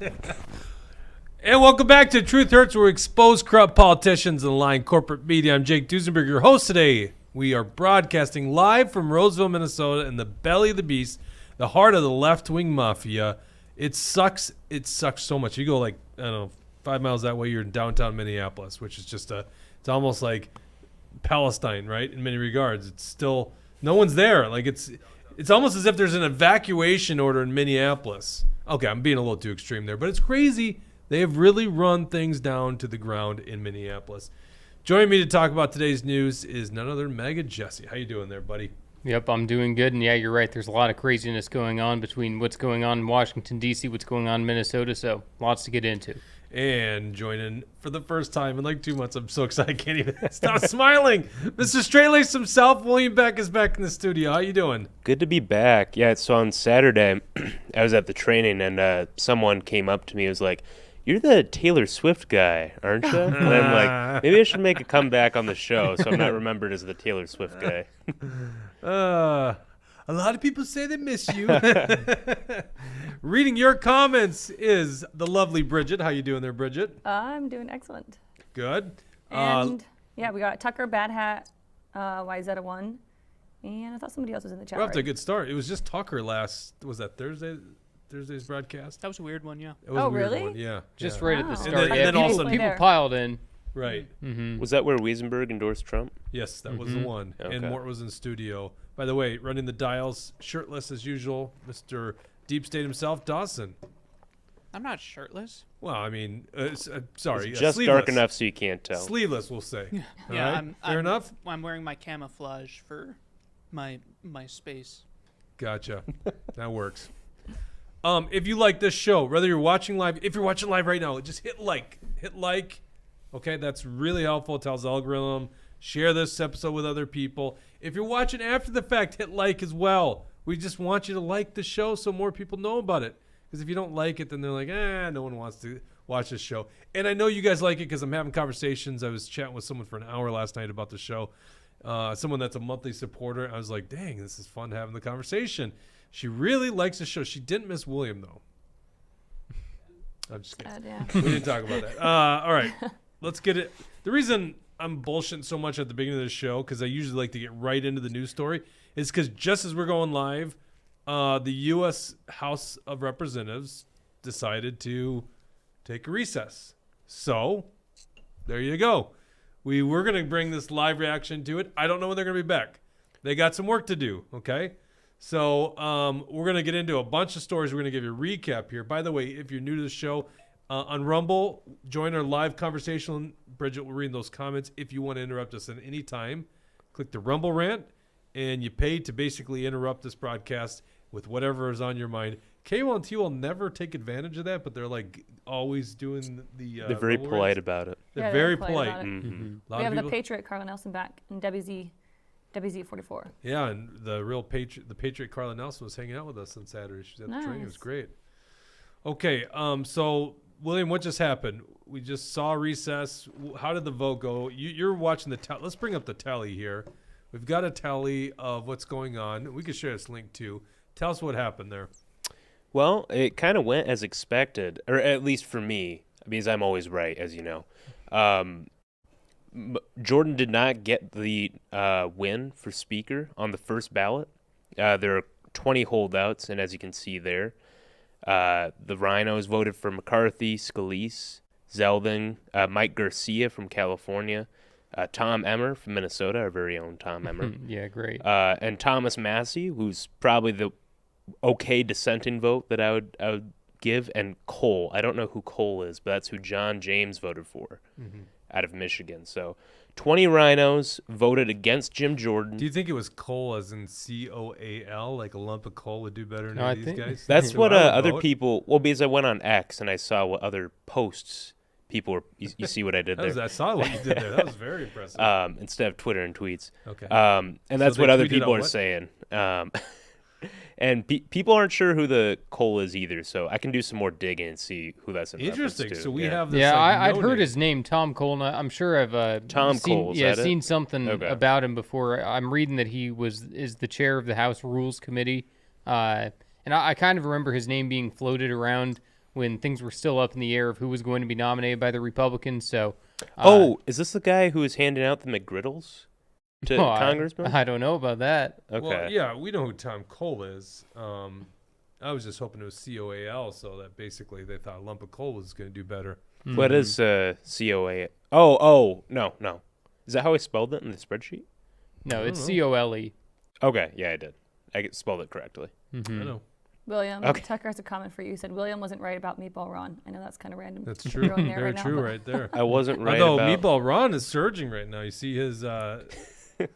And welcome back to Truth Hurts, where we expose corrupt politicians and lying corporate media. I'm Jake Duesenberg, your host today. We are broadcasting live from Roseville, Minnesota, in the belly of the beast, the heart of the left-wing mafia. It sucks. It sucks so much. You go like, I don't know, 5 miles that way, you're in downtown Minneapolis, which is just it's almost like Palestine, right? In many regards. It's still, no one's there. Like it's almost as if there's an evacuation order in Minneapolis. Okay, I'm being a little too extreme there, but it's crazy. They have really run things down to the ground in Minneapolis. Joining me to talk about today's news is none other than Mega Jesse. How you doing there, buddy? Yep, I'm doing good. And yeah, you're right. There's a lot of craziness going on between what's going on in Washington, D.C., what's going on in Minnesota. So lots to get into. And joining for the first time in like 2 months. I'm so excited. I can't even stop smiling. Mr. Straight-Laced himself, William Beck, is back in the studio. How you doing? Good to be back. Yeah, so on Saturday, I was at the training, and someone came up to me and was like, "You're the Taylor Swift guy, aren't you?" And I'm like, maybe I should make a comeback on the show so I'm not remembered as the Taylor Swift guy. A lot of people say they miss you. Reading your comments is the lovely Bridget. How you doing there, Bridget? I'm doing excellent. Good. And yeah, we got Tucker, Bad Hat, YZ1, and I thought somebody else was in the chat. We're off to a good start. It was just Tucker was that Thursday's broadcast? That was a weird one, yeah. It was a weird really? one, yeah. Just yeah. right at the Wow. start. And then also people piled in. Right. Mm-hmm. Was that where Wiesenberg endorsed Trump? Yes, that was the one. Okay. And Mort was in studio. By the way, running the dials, shirtless as usual, Mr. Deep State himself, Dawson. I'm not shirtless. Well, I mean, sorry. It's just sleeveless. dark enough so you can't tell. Sleeveless, we'll say. Yeah, All right? Fair enough? I'm wearing my camouflage for my space. Gotcha. That works. If you like this show, whether you're watching live, if you're watching live right now, just hit like. Hit like. Okay, that's really helpful. It tells the algorithm. Share this episode with other people. If you're watching after the fact, hit like as well. We just want you to like the show so more people know about it. Because if you don't like it, then they're like, no one wants to watch this show. And I know you guys like it because I'm having conversations. I was chatting with someone for an hour last night about the show. Someone that's a monthly supporter. I was like, dang, this is fun having the conversation. She really likes the show. She didn't miss William, though. I'm just kidding. Yeah. We didn't talk about that. All right. Let's get it. The reason I'm bullshitting so much at the beginning of the show, because I usually like to get right into the news story, is because just as we're going live, the U.S. House of Representatives decided to take a recess. So there you go. We were going to bring this live reaction to it. I don't know when they're going to be back. They got some work to do, okay? So we're going to get into a bunch of stories. We're going to give you a recap here. By the way, if you're new to the show, on Rumble, join our live conversation. Bridget will read those comments. If you want to interrupt us at any time, click the Rumble rant, and you pay to basically interrupt this broadcast with whatever is on your mind. K1T will never take advantage of that, but they're like always doing the They're very Rumble polite rants. about it. They're Yeah, very they're polite polite. about it. Mm-hmm. A lot We of have the people- Patriot, Carla Nelson back, and WZ44. Yeah, and the real Patriot Carla Nelson was hanging out with us on Saturday. She was at the training. It was Nice. great. Okay, so William, what just happened? We just saw recess. How did the vote go? You're watching the tally. Let's bring up the tally here. We've got a tally of what's going on. We can share this link too. Tell us what happened there. Well, it kind of went as expected, or at least for me, because I'm always right, as you know. Jordan did not get the win for Speaker on the first ballot. There are 20 holdouts, and as you can see there, the Rhinos voted for McCarthy, Scalise, Zeldin, Mike Garcia from California, Tom Emmer from Minnesota, our very own Tom Emmer. Yeah, great. And Thomas Massey, who's probably the okay dissenting vote that I would give, and Cole. I don't know who Cole is, but that's who John James voted for out of Michigan. So 20 Rhinos voted against Jim Jordan. Do you think it was coal as in COAL, like a lump of coal would do better than No, I these think- guys? That's what I would other vote. people. Well, because I went on X and I saw what other posts people were. You see what I did there? I saw what you did there. That was very impressive. Instead of Twitter and tweets. Okay. And that's they what other tweeted people out are what? saying. And people aren't sure who the Cole is either, so I can do some more digging and see who that's in reference Interesting. to. So we Yeah. have this. Yeah, like, I'd no heard name. his name, Tom Cole. And I'm sure I've Tom seen, Cole, is yeah, that it? seen something Okay. about him before. I'm reading that he is the chair of the House Rules Committee, and I kind of remember his name being floated around when things were still up in the air of who was going to be nominated by the Republicans. So, Is this the guy who was handing out the McGriddles to congressmen? I don't know about that. Okay. Well, yeah, we know who Tom Cole is. I was just hoping it was COAL, so that basically they thought a lump of coal was going to do better. What is COA? Oh, no. Is that how I spelled it in the spreadsheet? No, it's COLE. Okay, yeah, I did. I spelled it correctly. I know. William, Okay. Tucker has a comment for you. He said William wasn't right about Meatball Ron. I know that's kind of random. That's to true. throw in there Very right now, true but- right there. I wasn't right Although about... Meatball Ron is surging right now. You see his,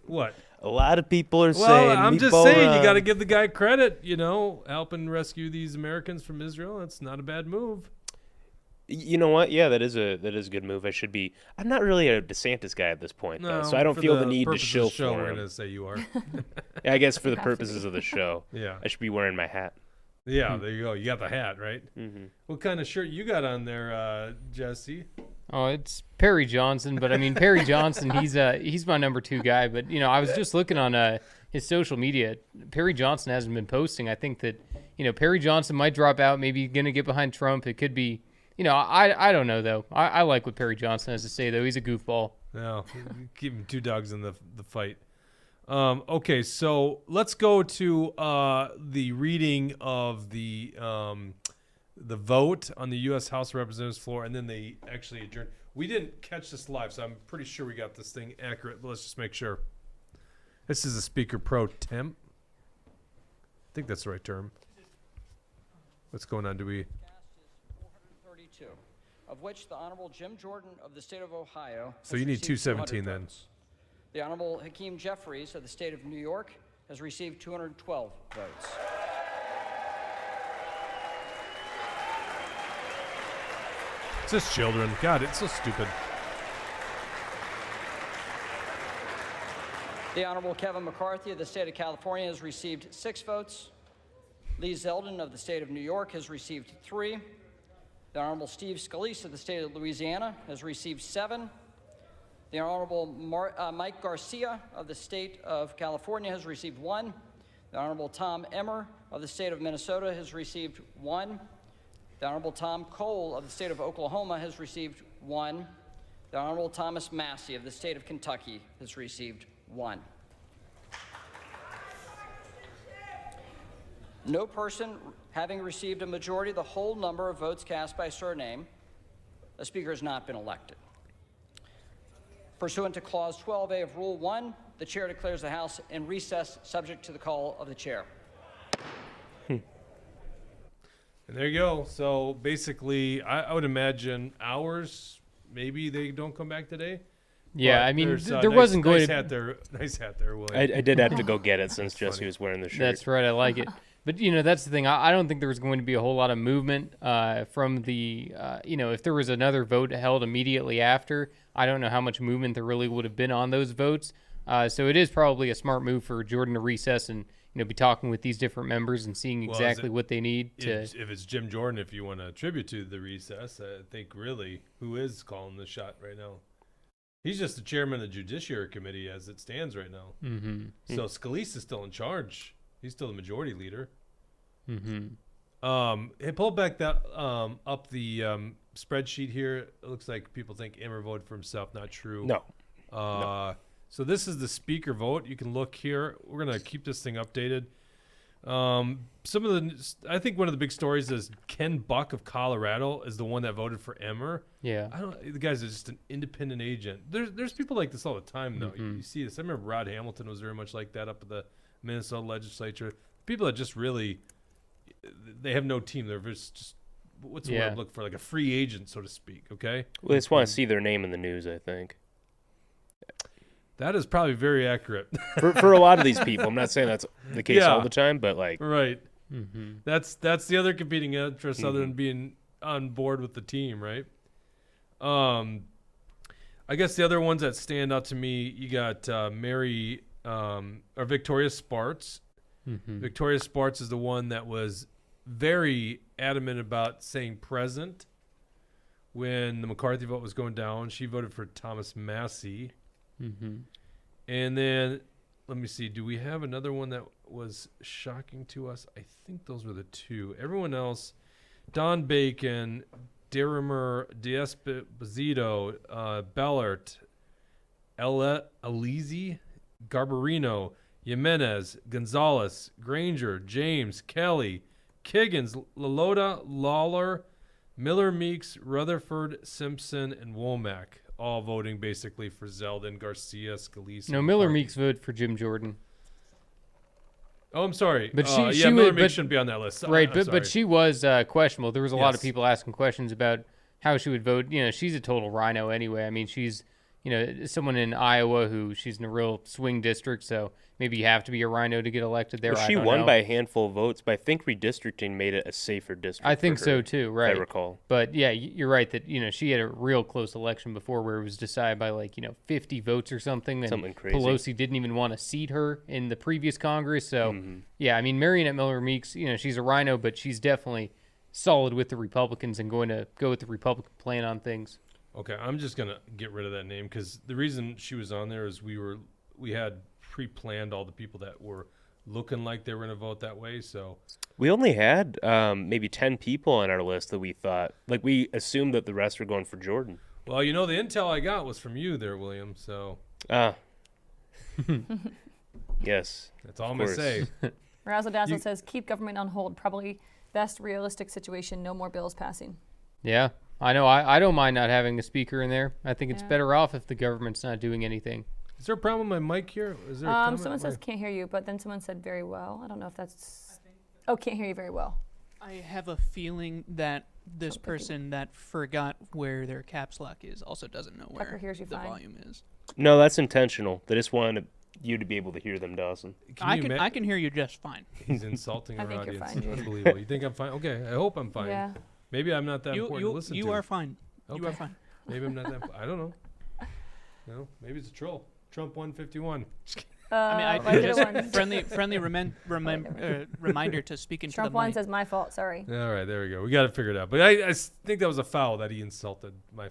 what? A lot of people are Well, saying I'm just Meatball saying Ron. you got to give the guy credit, helping rescue these Americans from Israel. That's not a bad move. You know what? Yeah, that is a good move. I'm not really a DeSantis guy at this point, though, so I don't for feel the need to purposes of shill the show, for we're him. going to say you are. Yeah, I guess for the have to be. purposes of the show, Yeah. I should be wearing my hat. Yeah, there you go. You got the hat, right? Mm-hmm. What kind of shirt you got on there, Jesse? Oh, it's Perry Johnson, but I mean Perry Johnson, he's my number 2 guy. But I was just looking on his social media. Perry Johnson hasn't been posting. I think that Perry Johnson might drop out. Maybe going to get behind Trump. It could be. I don't know though. I like what Perry Johnson has to say though. He's a goofball. No, keep him 2 dogs in the fight. Okay, so let's go to the reading of the vote on the U.S. House of Representatives floor, and then they actually adjourned. We didn't catch this live, so I'm pretty sure we got this thing accurate, but let's just make sure. This is a speaker pro temp. I think that's the right term. What's going on? Do we? Cast is 432, of which the Honorable Jim Jordan of the state of Ohio. So has you need received 217 200 then. votes. The Honorable Hakeem Jeffries of the state of New York has received 212 votes. It's just children. God, it's so stupid. The Honorable Kevin McCarthy of the state of California has received 6 votes. Lee Zeldin of the state of New York has received 3. The Honorable Steve Scalise of the state of Louisiana has received 7. The Honorable Mike Garcia of the state of California has received 1. The Honorable Tom Emmer of the state of Minnesota has received 1. The Honorable Tom Cole of the state of Oklahoma has received 1. The Honorable Thomas Massey of the state of Kentucky has received 1. No person having received a majority of the whole number of votes cast by surname, a speaker has not been elected. Pursuant to Clause 12A of Rule 1, the chair declares the House in recess subject to the call of the chair. And there you go. So basically, I would imagine hours. Maybe they don't come back today. Yeah, But I mean, there's, there wasn't going nice to. hat there. Nice hat there, William. I did have to go get it since Jesse was wearing the shirt. That's right. I like it. But, that's the thing. I don't think there was going to be a whole lot of movement from the, if there was another vote held immediately after, I don't know how much movement there really would have been on those votes. So it is probably a smart move for Jordan to recess and, be talking with these different members and seeing Well, exactly what they need to. If it's Jim Jordan, if you want to attribute to the recess, I think really who is calling the shot right now? He's just the chairman of the Judiciary Committee as it stands right now. Mm-hmm. So Scalise is still in charge. He's still the majority leader. Mm-hmm. Hey, pull back that up the spreadsheet here. It looks like people think Emmer voted for himself. Not true. No. So this is the speaker vote. You can look here. We're gonna keep this thing updated. I think one of the big stories is Ken Buck of Colorado is the one that voted for Emmer. Yeah. The guy's just an independent agent. There's people like this all the time though. You see this. I remember Rod Hamilton was very much like that up at the Minnesota legislature. People that just really, they have no team. They're just what's the word I'm looking for? Like a free agent, so to speak. Okay. We just want to see their name in the news, I think. That is probably very accurate. For a lot of these people, I'm not saying that's the case all the time, but like, right. Mm-hmm. That's the other competing interest other than being on board with the team, right? I guess the other ones that stand out to me, you got Victoria Spartz. Mm-hmm. Victoria Spartz is the one that was very adamant about saying present when the McCarthy vote was going down. She voted for Thomas Massey. Mm-hmm. And then, let me see, do we have another one that was shocking to us? I think those were the two. Everyone else Don Bacon, Dirimer, D'Esposito, Bellert, Elise, Garbarino, Jimenez, Gonzalez, Granger, James, Kelly, Kiggins, Lalota, Lawler, Miller Meeks, Rutherford, Simpson, and Womack, all voting basically for Zeldin, Garcia, Scalise. No, and Miller McCarthy. Meeks voted for Jim Jordan. Oh, I'm sorry. But she Miller would- Meeks but- shouldn't be on that list. Right, I'm but she was questionable. There was a lot of Yes. people asking questions about how she would vote. You know, she's a total rhino anyway. I mean, she's, you know, someone in Iowa who she's in a real swing district, so maybe you have to be a rhino to get elected there. Well, I she don't won know. by a handful of votes, but I think redistricting made it a safer district. I think for so her, too, if right? I recall. But yeah, you're right that, you know, she had a real close election before where it was decided by like, you know, 50 votes or something. And Something crazy. Pelosi didn't even want to seat her in the previous Congress. So Mm-hmm. yeah, I mean, Marionette Miller Meeks, you know, she's a rhino, but she's definitely solid with the Republicans and going to go with the Republican plan on things. Okay, I'm just gonna get rid of that name because the reason she was on there is we had pre-planned all the people that were looking like they were gonna vote that way. So We only had maybe 10 people on our list that we thought, like we assumed that the rest were going for Jordan. well, you know, the intel I got was from you there, William. So Ah. Yes. that's all I'm Of gonna course. say. Razzle Dazzle You- says, keep government on hold. Probably best realistic situation. No more bills passing. Yeah, I know. I don't mind not having a speaker in there. I think it's Yeah. better off if the government's not doing anything. Is there a problem with my mic here? Is there a comment? Someone says can't hear you, but then someone said very well. I don't know if that's. Oh, can't hear you very well. I have a feeling that this person that forgot where their caps lock is also doesn't know Tucker where hears you the fine. volume is. No, that's intentional. They just wanted you to be able to hear them, Dawson. I you can ma- I can hear you just fine. He's insulting I our think you're audience. fine, Jude. Unbelievable. You think I'm fine? Okay, I hope I'm fine. Yeah. Maybe I'm not that You important to listen you to. are fine. You are Okay. fine. Maybe I'm not that. I don't know. No, maybe it's a troll. Trump 151. I mean, I like the just one. friendly reminder to speak into Trump the one mic. says my fault. Sorry. All right, there we go. We got it figured out. But I think that was a foul that he insulted my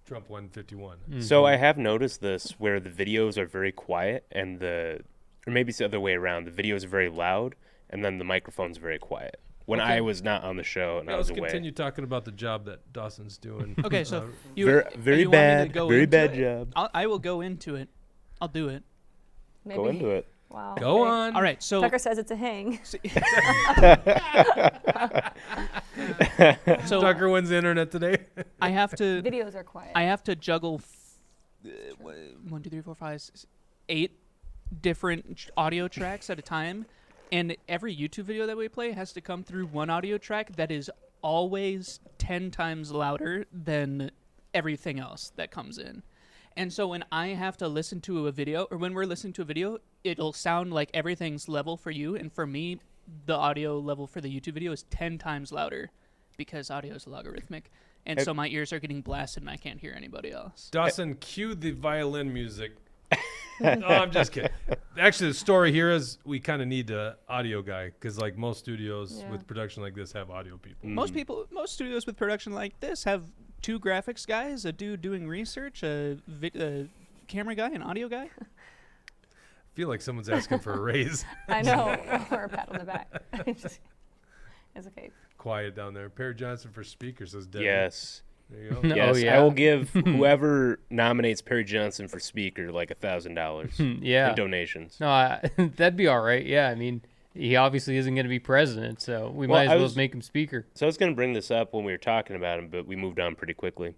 Trump 151. So I have noticed this where the videos are very quiet and or maybe it's the other way around. The videos are very loud and then the microphone's very quiet. When Okay. I was not on the show and I was Let's away. continue talking about the job that Dawson's doing. Okay, so you Very, you very want me to bad. go Very into bad it? job. I will go into it. I'll do it. Maybe. Go into it. Wow. Go okay. on. All right. So Tucker says it's a hang. so Tucker wins the internet today. I have to Videos are quiet. I have to juggle 1, 2, 3, 4, 5, 6, 8 different audio tracks at a time, and every YouTube video that we play has to come through one audio track that is always 10 times louder than everything else that comes in. And so when I have to listen to a video, or when we're listening to a video, it'll sound like everything's level for you, and for me, the audio level for the YouTube video is 10 times louder because audio is logarithmic. And so my ears are getting blasted and I can't hear anybody else. Dawson, cue the violin music. No, I'm just kidding. Actually, the story here is we kind of need an audio guy because, like most studios Yeah. with production like this, have audio people. Most studios with production like this have 2 graphics guys, a dude doing research, a camera guy, an audio guy. I feel like someone's asking for a raise. I know. Or a pat on the back. It's okay. Quiet down there. Perry Johnson for speaker, says Debbie. Yes. There you go. Oh, Yes. yeah. I will give whoever nominates Perry Johnson for speaker like $1,000 Yeah. in donations. No, that'd be all right. Yeah, I mean, he obviously isn't going to be president, so we Well, might as I well was- make him speaker. So I was going to bring this up when we were talking about him, but we moved on pretty quickly.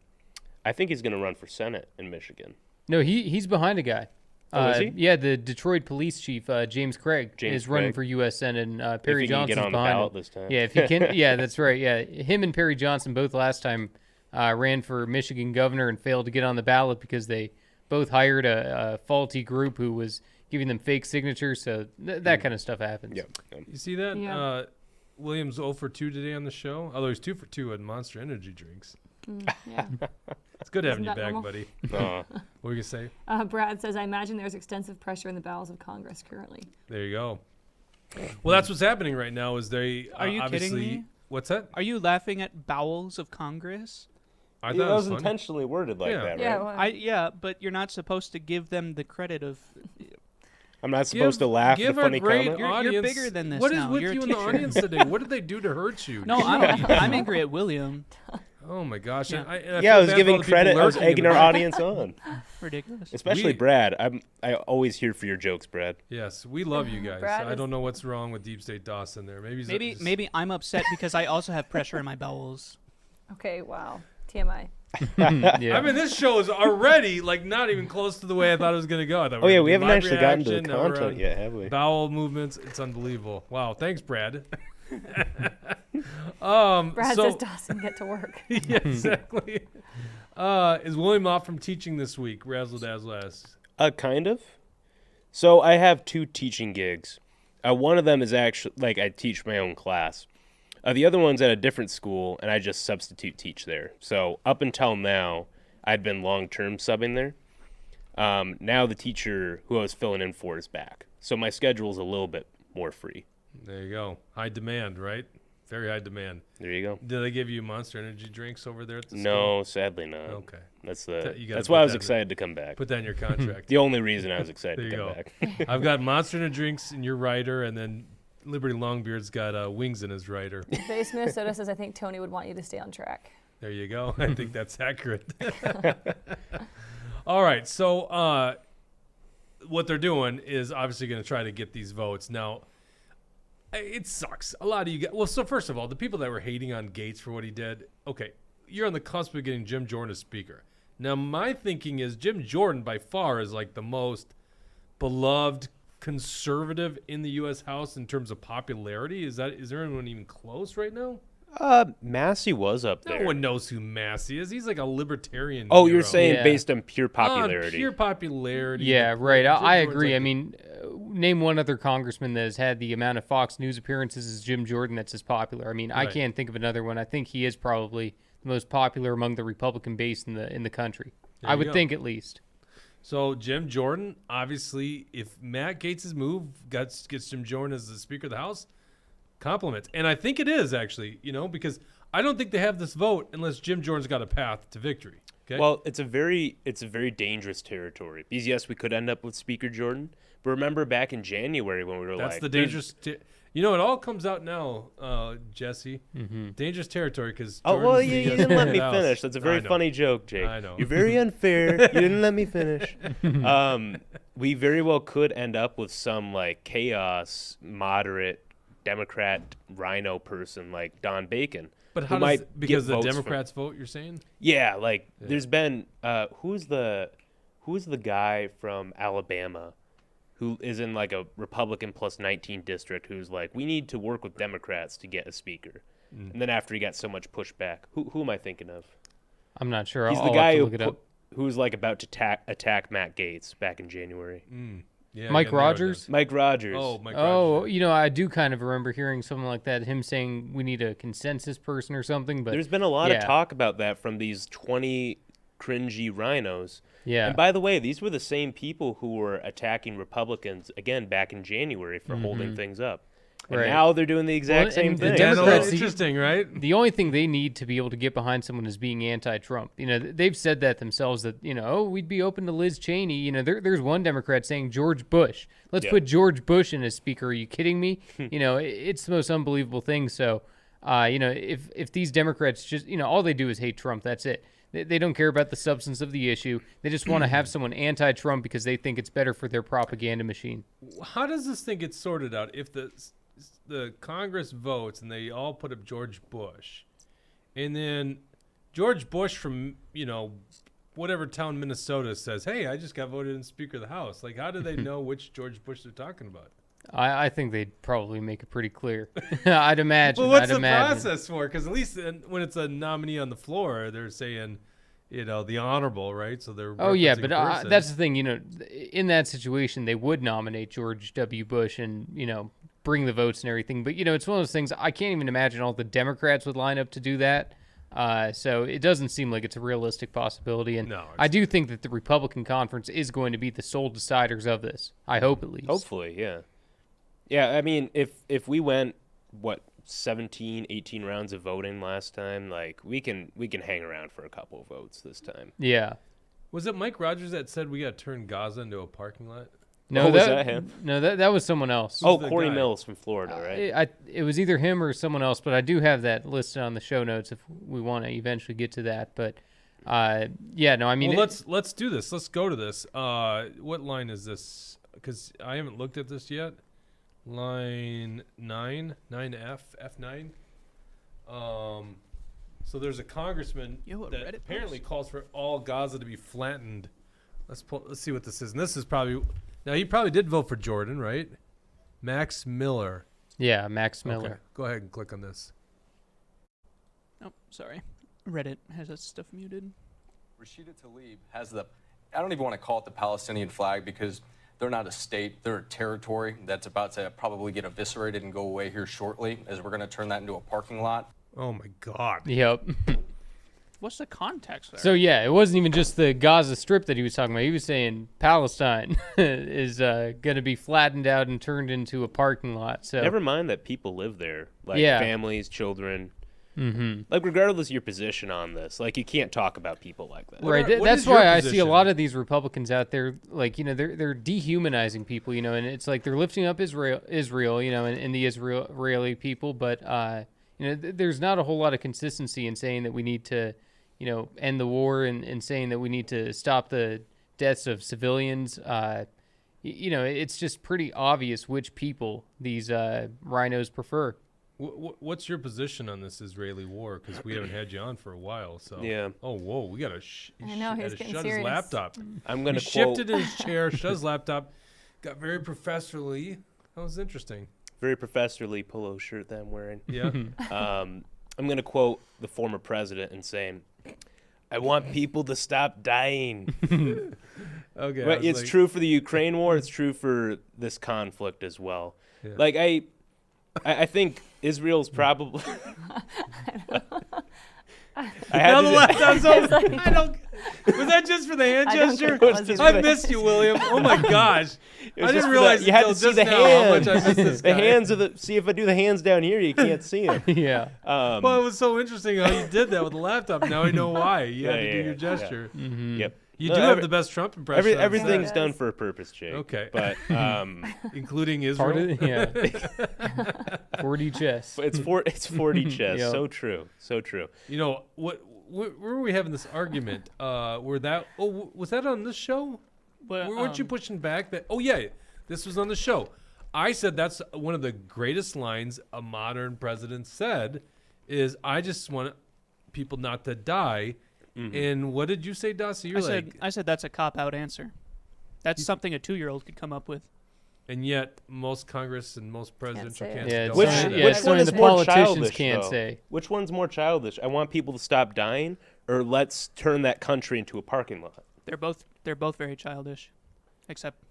I think he's going to run for Senate in Michigan. No, he's behind a guy. Oh, is he? Yeah, the Detroit police chief, James Craig, James is running Craig. for U.S. Senate, and If Perry he can Johnson's get on the behind ballot him. this time. Yeah, if he can. Yeah, that's right. Yeah, him and Perry Johnson both last time ran for Michigan governor and failed to get on the ballot because they both hired a faulty group who was giving them fake signatures. So that kind of stuff happens. Yep. You see that? Yeah. Williams 0 for 2 today on the show. Although he's 2 for 2 at Monster Energy drinks. Yeah. It's good having you Isn't that back, normal? buddy. Aw. What were you gonna say? Brad says, I imagine there's extensive pressure in the bowels of Congress currently. There you go. Well, that's what's happening right now. Is they Are you kidding obviously, me? What's that? Are you laughing at bowels of Congress? I Yeah, thought that it was funny. intentionally worded like Yeah. that, right? Yeah. Well, Yeah, but you're not supposed to give them the credit of. I'm not supposed to laugh at Give the our funny great comment? You're audience. bigger than this What is now. with You're a you in the teacher. audience today? What did they do to hurt you? No, I'm angry at William. Oh my gosh! Yeah. I Yeah, feel I was bad for giving all the people credit. I was lurking in egging the our back. audience on, Ridiculous. especially Brad. I always here for your jokes, Brad. Yes, we love you guys. Brad I is- don't know what's wrong with Deep State Dawson there. Maybe he's just- Maybe I'm upset because I also have pressure in my bowels. Okay, wow. TMI. Yeah. I mean, this show is already like not even close to the way I thought it was going to go. I thought Oh we yeah, were we gonna haven't do actually live gotten to the reaction, now we're content on yet, have we? Bowel movements. It's unbelievable. Wow, thanks, Brad. Brad so, says Dawson, get to work. yeah, exactly. Is William off from teaching this week? Razzle dazzle asks. Kind of. So I have 2 teaching gigs. One of them is actually like I teach my own class. The other one's at a different school, and I just substitute teach there. So up until now, I'd been long-term subbing there. Now the teacher who I was filling in for is back. So my schedule's a little bit more free. There you go. High demand, right? Very high demand. There you go. Do they give you Monster Energy drinks over there at the No, sadly not. school? Okay. That's You gotta that's put why I was that in- excited to come back. Put that in your contract. The only reason I was excited There to you come go. back. I've got Monster Energy drinks in your rider, and then Liberty Longbeard's got wings in his rider. Base Minnesota says, I think Tony would want you to stay on track. There you go. I think that's accurate. All right. So what they're doing is obviously going to try to get these votes. Now, it sucks. A lot of you guys. Well, so first of all, the people that were hating on Gates for what he did, okay, you're on the cusp of getting Jim Jordan as speaker. Now, my thinking is Jim Jordan by far is like the most beloved conservative in the U.S. House in terms of popularity. Is there anyone even close right now? Massey was up there. No one knows who Massey is. He's like a libertarian. Oh, hero. you're saying Yeah. based on pure On popularity. pure popularity. Yeah, right. Jim I Jordan's agree. like I the- mean, name one other congressman that has had the amount of Fox News appearances as Jim Jordan that's as popular. I mean, I Right. can't think of another one. I think he is probably the most popular among the Republican base in the country. There I you would go. think at least. So Jim Jordan, obviously, if Matt Gates' move gets Jim Jordan as the Speaker of the House, compliments. And I think it is actually, because I don't think they have this vote unless Jim Jordan's got a path to victory. Okay. Well, it's a very dangerous territory because yes, we could end up with Speaker Jordan, but remember back in January when we were that's like, the "There's-" dangerous. It all comes out now, Jesse. Dangerous territory because. Oh well, you didn't let me finish. That's a I very know. funny joke, Jake. I know. You're very unfair. You didn't let me finish. We very well could end up with some like chaos, moderate Democrat rhino person like Don Bacon. But who how does might because get the votes from- Democrats vote? You're saying? Yeah, like there's been who's the guy from Alabama who is in like a Republican plus 19 district who's like, we need to work with Democrats to get a speaker. And then after he got so much pushback, who am I thinking of? I'm not sure. He's I'll the have guy to who look it up. was like about to attack Matt Gates back in January. Yeah. Mike I gotta narrow it Rogers? down. Mike Rogers. Oh, Mike Oh, Rogers. I do kind of remember hearing something like that. Him saying we need a consensus person or something. But There's been a lot of yeah. talk about that from these 20 cringy rhinos. Yeah. And by the way, these were the same people who were attacking Republicans again back in January for holding things up. And Right. now they're doing the exact Well, same and the thing. Democrats- Interesting, right? The only thing they need to be able to get behind someone is being anti-Trump. They've said that themselves that, we'd be open to Liz Cheney. There's one Democrat saying George Bush. Let's Yeah. put George Bush in as speaker. Are you kidding me? It's the most unbelievable thing. So, if these Democrats just, all they do is hate Trump, that's it. They don't care about the substance of the issue. They just want to have someone anti-Trump because they think it's better for their propaganda machine. How does this thing get sorted out if the Congress votes and they all put up George Bush, and then George Bush from whatever town Minnesota says, "Hey, I just got voted in Speaker of the House." Like, how do they know which George Bush they're talking about? I think they'd probably make it pretty clear. I'd imagine. Well, what's I'd the imagine. process for? Because at least when it's a nominee on the floor, they're saying, the honorable, right? So they're Oh yeah, referencing but a person. that's the thing. In that situation, they would nominate George W. Bush and bring the votes and everything. But it's one of those things. I can't even imagine all the Democrats would line up to do that. So it doesn't seem like it's a realistic possibility. And No, it's I do think that the Republican conference is going to be the sole deciders of this. I hope at least. Hopefully, yeah. Yeah, I mean, if we went, 17, 18 rounds of voting last time, like, we can hang around for a couple of votes this time. Yeah. Was it Mike Rogers that said we got to turn Gaza into a parking lot? No, was that him? No, that was someone else. Oh, the Corey guy? Mills from Florida, right? It was either him or someone else, but I do have that listed on the show notes if we want to eventually get to that. But yeah, no, I mean, Well, let's do this. Let's go to this. What line is this? Because I haven't looked at this yet. Line 9, 9F, F9. So there's a congressman Yo, a that Reddit apparently post? calls for all Gaza to be flattened. Let's see what this is. And this is probably now he probably did vote for Jordan, right? Max Miller. yeah, Max Miller. Okay, go ahead and click on this. Oh, sorry. Reddit has that stuff muted. Rashida Tlaib has I don't even want to call it the Palestinian flag because they're not a state, they're a territory that's about to probably get eviscerated and go away here shortly as we're going to turn that into a parking lot. Oh my God. Yep. What's the context there? So yeah, it wasn't even just the Gaza Strip that he was talking about. He was saying Palestine is going to be flattened out and turned into a parking lot. So Never mind that people live there, like Yeah. families, children. Mm-hmm. Like regardless of your position on this, like you can't talk about people like that. Right. what That's is your why I see a position? lot of these Republicans out there, like, they're dehumanizing people, and it's like they're lifting up Israel, and the Israeli people, but there's not a whole lot of consistency in saying that we need to, end the war and saying that we need to stop the deaths of civilians. It's just pretty obvious which people these rhinos prefer. What's your position on this Israeli war? Because we haven't had you on for a while. So Yeah. Oh, whoa, we got to I know, he's getting shut serious. his laptop. I'm gonna He quote shifted in his chair, shut his laptop, got very professionally. That was interesting. very professorly polo shirt that I'm wearing. Yeah. I'm gonna quote the former president and saying, "I want people to stop dying." Okay. I But was it's like, true for the Ukraine war. It's true for this conflict as well. Yeah. Like I think Israel's probably. I had Now to the do- laptop's open. I don't. Was that just for the hand I don't gesture? think it was either. I missed you, William. Oh my gosh. It was I just didn't for realize the- you had until to see just the now how much hands. I missed this The guy. hands of the. See if I do the hands down here, you can't see them. Yeah. Well, it was so interesting how you did that with the laptop. Now I know why. You had Yeah, to do yeah, your yeah. gesture. Yep. You No, do have the best Trump impression. I've Everything's said, done for a purpose, Jake. Okay. But including Part Israel. of yeah. 40 chess. it's 40 chess. Yep. So true. So true. You know what? Where were we having this argument? Was that on this show? But, Weren't you pushing back? That yeah, this was on the show. I said that's one of the greatest lines a modern president said. Is I just want people not to die. And what did you say, Dossie? You're I said that's a cop-out answer. That's something a 2-year-old could come up with. and yet most Congress and most presidential say it. candidates Yeah, don't Which, say Yeah, that. yeah, which it's one something is the more politicians childish, can't though? say. Which one's more childish? I want people to stop dying, or let's turn that country into a parking lot. They're both very childish, except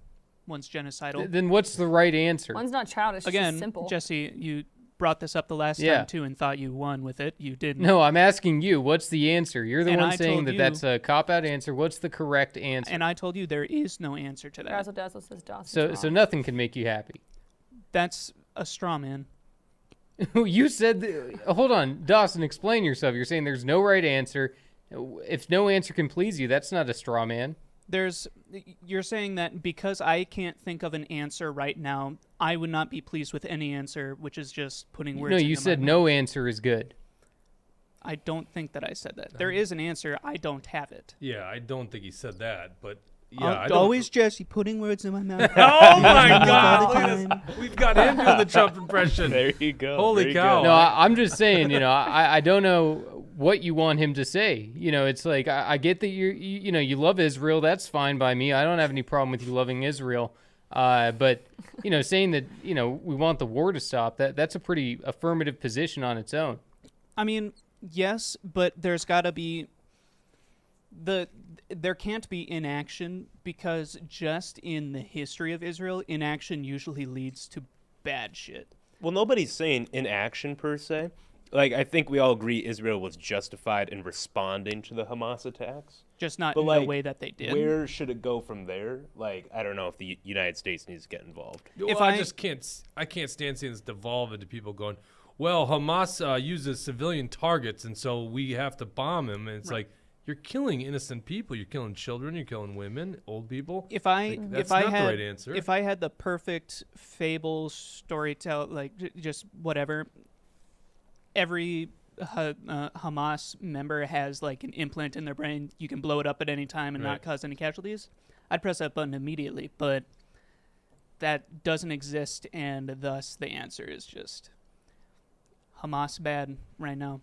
one's genocidal. Then what's the right answer? One's not childish. It's Again, just simple. Jesse, you brought this up the last Yeah. time too, and thought you won with it. You didn't. No, I'm asking you. What's the answer? You're the And one I saying told that you- that's a cop-out answer. What's the correct answer? And I told you there is no answer to that. Razzle Dazzle says Dawson's so wrong. nothing can make you happy. That's a straw man. You said, hold on, Dawson, explain yourself. You're saying there's no right answer. If no answer can please you, that's not a straw man. You're saying that because I can't think of an answer right now, I would not be pleased with any answer, which is just putting words. No, you into said my no mouth. answer is good. I don't think that I said that. There is an answer. I don't have it. Yeah, I don't think he said that, but yeah, I don't. Always Jesse putting words in my mouth. Oh my God! Look at this. We've got him doing the Trump impression. There you go. Holy Very cow. good. No, I'm just saying, I don't know what you want him to say. It's like, I get that you love Israel. That's fine by me. I don't have any problem with you loving Israel. But, saying that, we want the war to stop, that's a pretty affirmative position on its own. I mean, yes, but there's got to be there can't be inaction, because just in the history of Israel, inaction usually leads to bad shit. Well, nobody's saying inaction per se. Like, I think we all agree Israel was justified in responding to the Hamas attacks. Just not But, in like, the way that they did. Where should it go from there? Like, I don't know if the United States needs to get involved. Well, I just can't. I can't stand seeing this devolve into people going, "Well, Hamas uses civilian targets, and so we have to bomb him." And it's like, you're killing innocent people. You're killing children. You're killing women, old people. If I Like, that's if I not the had right answer. if I had the perfect fable storytell, like just whatever, every Hamas member has like an implant in their brain. You can blow it up at any time and Right. not cause any casualties. I'd press that button immediately, but that doesn't exist, and thus the answer is just Hamas bad right now.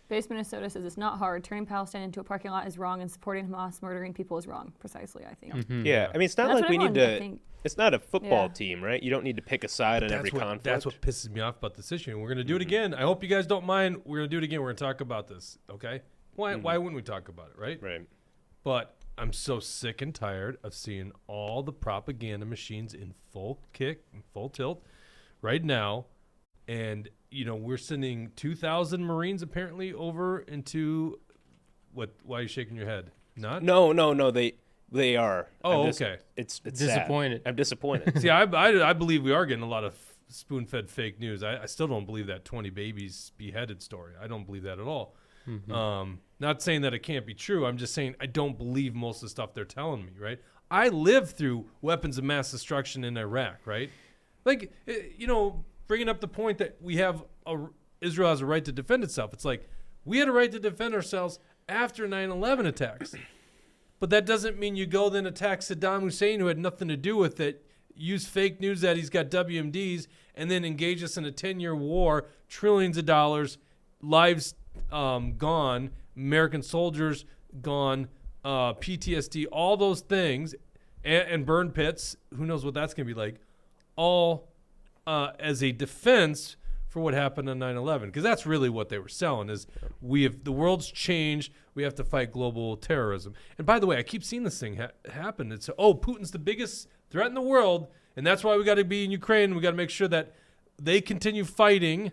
Base Minnesota says it's not hard. Turning Palestine into a parking lot is wrong, and supporting Hamas murdering people is wrong. Precisely, I think. Yeah, I mean, it's not That's like what we need everyone, I to. think. It's not a football Yeah. team, right? You don't need to pick a side on every conflict. That's what pisses me off about this issue. And we're going to do it again. I hope you guys don't mind. We're going to do it again. We're going to talk about this, okay? Why wouldn't we talk about it, right? Right. But I'm so sick and tired of seeing all the propaganda machines in full kick and full tilt right now. And, we're sending 2,000 Marines apparently over into what? Why are you shaking your head? Not? No. They are. Oh, I'm just- okay. It's Disappointed. Sad. I'm disappointed. See, I believe we are getting a lot of spoon-fed fake news. I still don't believe that 20 babies beheaded story. I don't believe that at all. Not saying that it can't be true. I'm just saying I don't believe most of the stuff they're telling me, right? I lived through weapons of mass destruction in Iraq, right? Like, bringing up the point that Israel has a right to defend itself. It's like we had a right to defend ourselves after 9/11 attacks. But that doesn't mean you go then attack Saddam Hussein, who had nothing to do with it, use fake news that he's got WMDs, and then engage us in a 10-year war, trillions of dollars, lives gone, American soldiers gone, PTSD, all those things, and burn pits. Who knows what that's going to be like, all as a defense for what happened on 9/11, because that's really what they were selling is the world's changed, we have to fight global terrorism. And by the way, I keep seeing this thing happen. It's Putin's the biggest threat in the world, and that's why we got to be in Ukraine. We got to make sure that they continue fighting,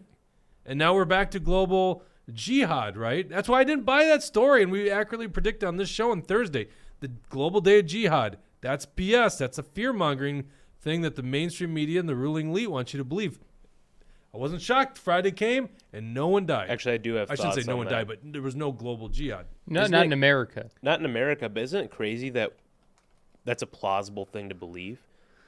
and now we're back to global jihad, right? That's why I didn't buy that story, and we accurately predict on this show on Thursday the global day of jihad. That's BS. That's a fear-mongering thing that the mainstream media and the ruling elite want you to believe. I wasn't shocked. Friday came and no one died. Actually, I do have. I shouldn't say thoughts no on one that. died, but there was no global jihad. Not Isn't it- in America. Not in America, but isn't it crazy that that's a plausible thing to believe?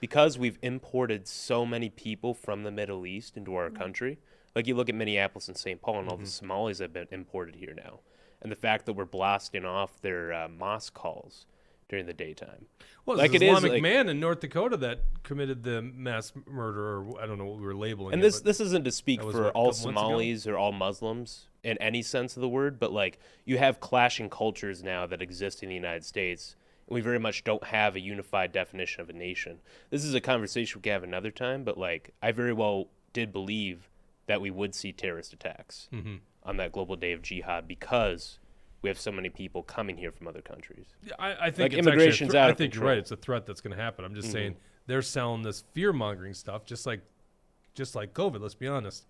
Because we've imported so many people from the Middle East into our country. Like you look at Minneapolis and St. Paul and all the Somalis have been imported here now. And the fact that we're blasting off their mosque calls during the daytime. Well, Like it's it an is, Islamic like- man in North Dakota that committed the mass murder, or I don't know what we were labeling And it, this but this isn't to speak that was, for what, a all couple months ago? Somalis or all Muslims in any sense of the word, but like you have clashing cultures now that exist in the United States. And we very much don't have a unified definition of a nation. This is a conversation we can have another time, but like I very well did believe that we would see terrorist attacks on that global day of jihad because we have so many people coming here from other countries. I think Like, it's immigration's actually out I of think you're control. right. It's a threat that's going to happen. I'm just saying they're selling this fear-mongering stuff just like COVID, let's be honest.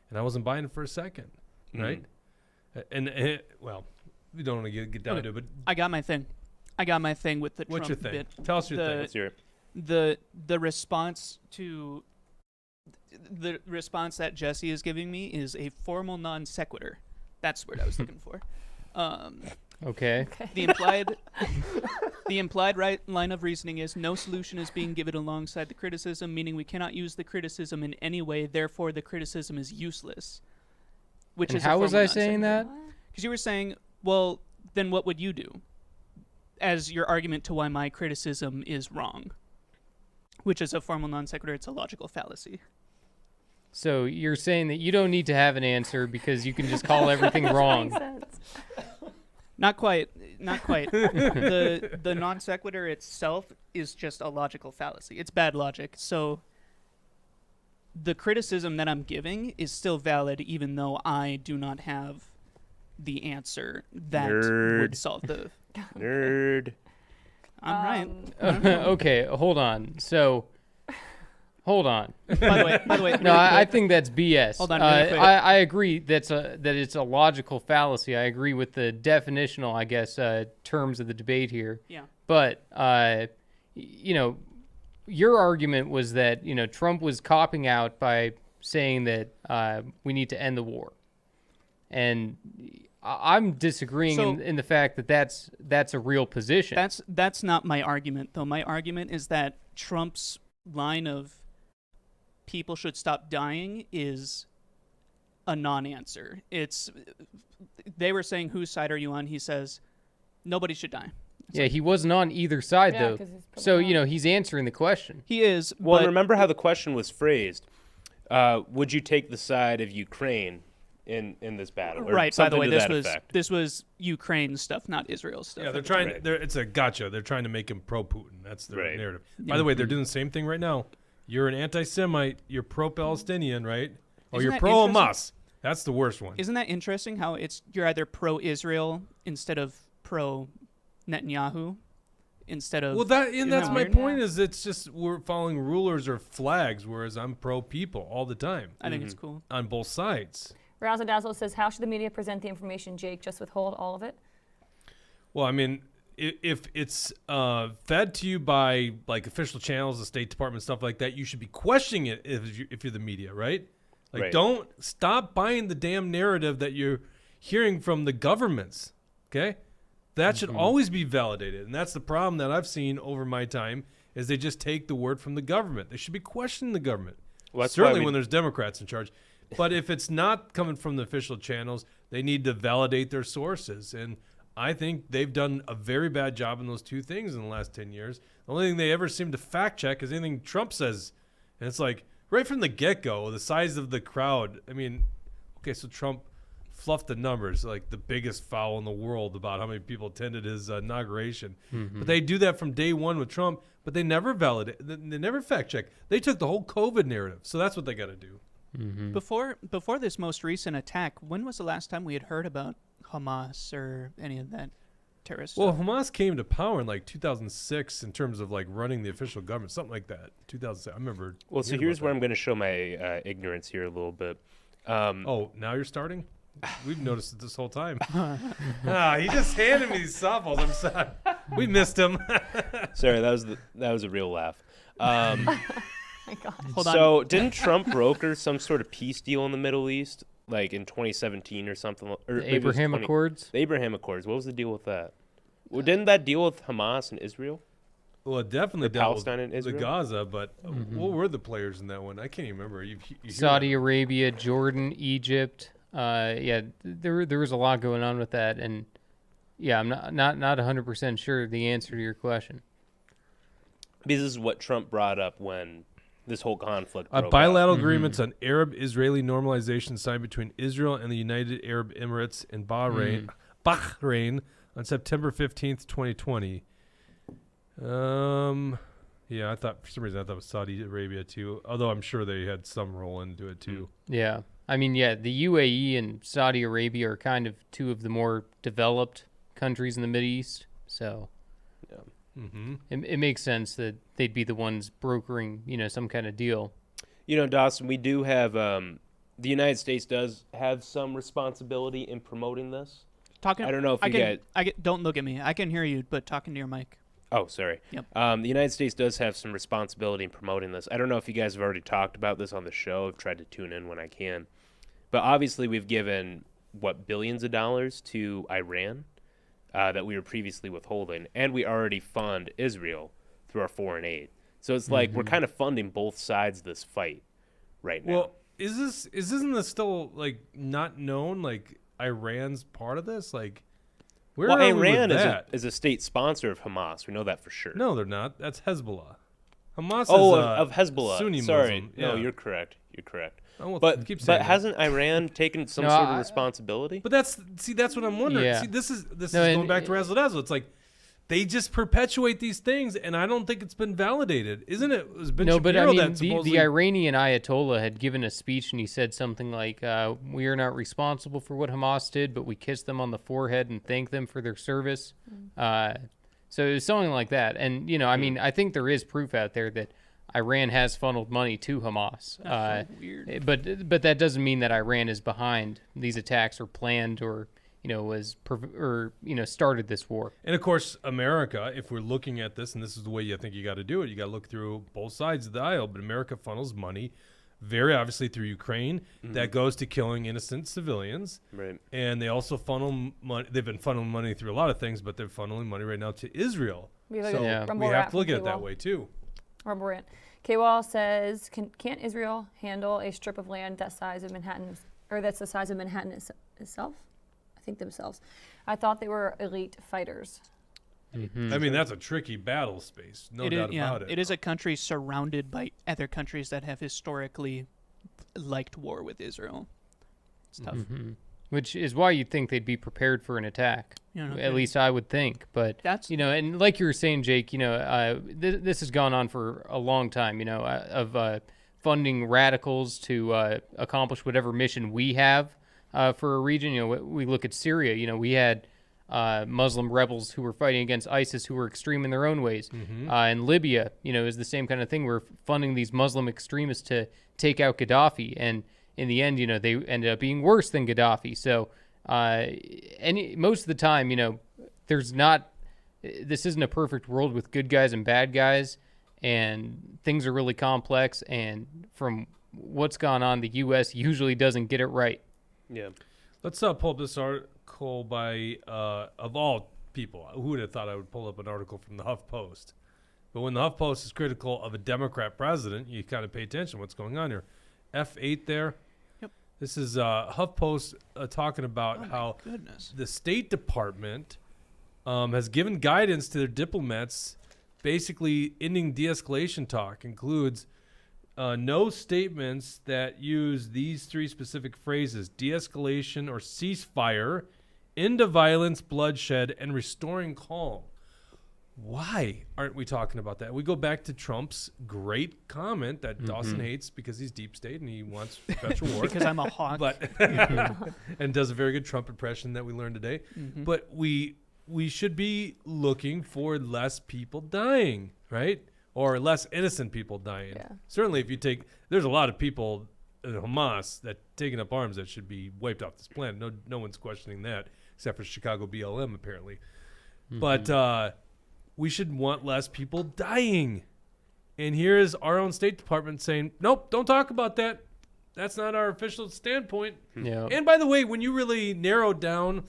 And I wasn't buying it for a second, right? And well, we don't want to get down to it, but I got my thing. With the what's Trump your thing? bit. Tell us your thing. Let's hear it. The response to the response that Jesse is giving me is a formal non sequitur. That's the word I was looking for. Okay. The implied right line of reasoning is no solution is being given alongside the criticism, meaning we cannot use the criticism in any way. Therefore, the criticism is useless. Which And is how was I saying that? Because you were saying, well, then what would you do? As your argument to why my criticism is wrong, which is a formal non sequitur. It's a logical fallacy. So you're saying that you don't need to have an answer because you can just call everything wrong. Makes sense. Not quite. The non sequitur itself is just a logical fallacy. It's bad logic. So the criticism that I'm giving is still valid, even though I do not have the answer that Nerd. would solve the. Nerd. I'm Okay, hold on. So, hold on. right. By the way. No, I think that's BS. Hold on, really quick. I agree that it's a logical fallacy. I agree with the definitional, I guess, terms of the debate here. Yeah. But your argument was that Trump was copping out by saying that we need to end the war, and I'm disagreeing So- in the fact that that's a real position. That's not my argument, though. My argument is that Trump's line of people should stop dying is a non-answer. They were saying, whose side are you on? He says, nobody should die. Yeah, he wasn't on either side, Yeah, though. 'cause he's probably So, not. he's answering the question. He is. Well, but remember how the question was phrased. Would you take the side of Ukraine in this battle? Or right. By the something way, to this that was effect. this was Ukraine stuff, not Israel stuff. Yeah, they're at the trying. time. It's a gotcha. They're trying to make him pro-Putin. That's their Right. narrative. By the way, they're doing the same thing right now. You're an anti-Semite. You're pro-Palestinian, right? Or Isn't you're that pro-Hamas. That's the worst one. Isn't that interesting? How you're either pro-Israel instead of pro-Netanyahu, instead of Well, that's Isn't my that weird? point. Is it's just we're following rulers or flags, whereas I'm pro-people all the time I think it's cool. on both sides. Razzle Dazzle says, how should the media present the information, Jake? Just withhold all of it? Well, I mean, if it's fed to you by like official channels, the State Department, stuff like that, you should be questioning it if you're the media, right? Like, Right. don't stop buying the damn narrative that you're hearing from the governments. Okay, that should always be validated, and that's the problem that I've seen over my time is they just take the word from the government. They should be questioning the government. Well, that's why Certainly we- when there's Democrats in charge. But if it's not coming from the official channels, they need to validate their sources. And I think they've done a very bad job in those two things in the last 10 years. The only thing they ever seem to fact check is anything Trump says. And it's like right from the get-go, the size of the crowd. I mean, okay, so Trump fluffed the numbers, like the biggest foul in the world about how many people attended his inauguration. But they do that from day one with Trump, but they never validate. They never fact check. They took the whole COVID narrative. So that's what they got to do. Before this most recent attack, when was the last time we had heard about Hamas or any of that terrorist Well, stuff? Hamas came to power in like 2006 in terms of like running the official government, something like that. 2006. I remember. Well, so hearing here's about where that. I'm going to show my ignorance here a little bit. Oh, now you're starting? We've noticed it this whole time. He just handed me these softballs. I'm sorry. We missed him. Sorry, that was a real laugh. My God. Hold on. So didn't Trump broker some sort of peace deal in the Middle East, like in 2017 or something? Or The maybe it was Abraham Accords? The Abraham Accords. What was the deal with that? Well, didn't that deal with Hamas and Israel? Well, it definitely Or dealt Palestine and with the Israel? Gaza, but what were the players in that one? I can't even remember. You hear Saudi that? Arabia, Jordan, Egypt. There was a lot going on with that, and yeah, I'm not 100% sure the answer to your question. Because this is what Trump brought up when this whole conflict broke out. Bilateral agreements on Arab-Israeli normalization signed between Israel and the United Arab Emirates and Bahrain on September 15th, 2020. Yeah, I thought for some reason it was Saudi Arabia too, although I'm sure they had some role into it too. Yeah, I mean, yeah, the UAE and Saudi Arabia are kind of two of the more developed countries in the Mideast, so it makes sense that they'd be the ones brokering, some kind of deal. Dawson, we do have the United States does have some responsibility in promoting this. Talking, I don't know if you don't look at me. I can hear you, but talking to your mic. Oh, sorry. Yep. The United States does have some responsibility in promoting this. I don't know if you guys have already talked about this on the show. I've tried to tune in when I can. But obviously we've given, billions of dollars to Iran that we were previously withholding. And we already fund Israel through our foreign aid. So it's like we're kind of funding both sides of this fight right now. Well, isn't this still like not known? Like Iran's part of this? Like, where are we with Iran that? is a state sponsor of Hamas. We know that for sure. No, they're not. That's Hezbollah. Hamas Oh, is of Hezbollah. Sunni Sorry. Muslim. No, Yeah. you're correct. You're correct. I won't But keep saying that. hasn't Iran taken some No, sort of I- responsibility? But that's what I'm wondering. Yeah. See, this is No, going and- back to Razzle Dazzle. It's like they just perpetuate these things, and I don't think it's been validated, isn't it? It was Ben No, but Shapiro I mean, that the supposedly. Iranian Ayatollah had given a speech and he said something like, we are not responsible for what Hamas did, but we kiss them on the forehead and thank them for their service. So it was something like that. And, I mean, I think there is proof out there that Iran has funneled money to Hamas. That's so weird. But that doesn't mean that Iran is behind these attacks or planned or, started this war. And of course, America, if we're looking at this, and this is the way you think you got to do it, you got to look through both sides of the aisle. But America funnels money very obviously through Ukraine, that goes to killing innocent civilians. Right. And they also funnel money. They've been funneling money through a lot of things, but they're funneling money right now to Israel. We have a So Rumble we rant have to look from at it that K-Wall. way too. Rumble rant. K-Wall says, can't Israel handle a strip of land that size of Manhattan, or that's the size of Manhattan itself? I think themselves. I thought they were elite fighters. I mean, that's a tricky battle space, no doubt about it. It is a country surrounded by other countries that have historically liked war with Israel. It's tough. Which is why you'd think they'd be prepared for an attack. Yeah, no At kidding. least I would think. But, That's- and like you were saying, Jake, this has gone on for a long time, of funding radicals to accomplish whatever mission we have for a region. We look at Syria, we had Muslim rebels who were fighting against ISIS who were extreme in their own ways. And Libya, is the same kind of thing. We're funding these Muslim extremists to take out Gaddafi. And in the end, they ended up being worse than Gaddafi. So most of the time, this isn't a perfect world with good guys and bad guys. And things are really complex. And from what's gone on, the U.S. usually doesn't get it right. Yeah. Let's pull up this article by, of all people, who would have thought I would pull up an article from the HuffPost? But when the HuffPost is critical of a Democrat president, you kind of pay attention to what's going on here. F8 there. Yep. This is HuffPost talking about how Goodness. the State Department has given guidance to their diplomats, basically ending de-escalation talk. Includes no statements that use these three specific phrases: de-escalation or ceasefire, end of violence, bloodshed, and restoring calm. Why aren't we talking about that? We go back to Trump's great comment that Dawson hates because he's deep state and he wants perpetual war. Because I'm a hawk. But and does a very good Trump impression that we learned today. But we should be looking for less people dying, right? Or less innocent people dying. Yeah. Certainly, if you there's a lot of people in Hamas that taking up arms that should be wiped off this planet. No one's questioning that, except for Chicago BLM apparently. But we should want less people dying. And here is our own State Department saying, nope, don't talk about that. That's not our official standpoint. Yeah. And by the way, when you really narrow down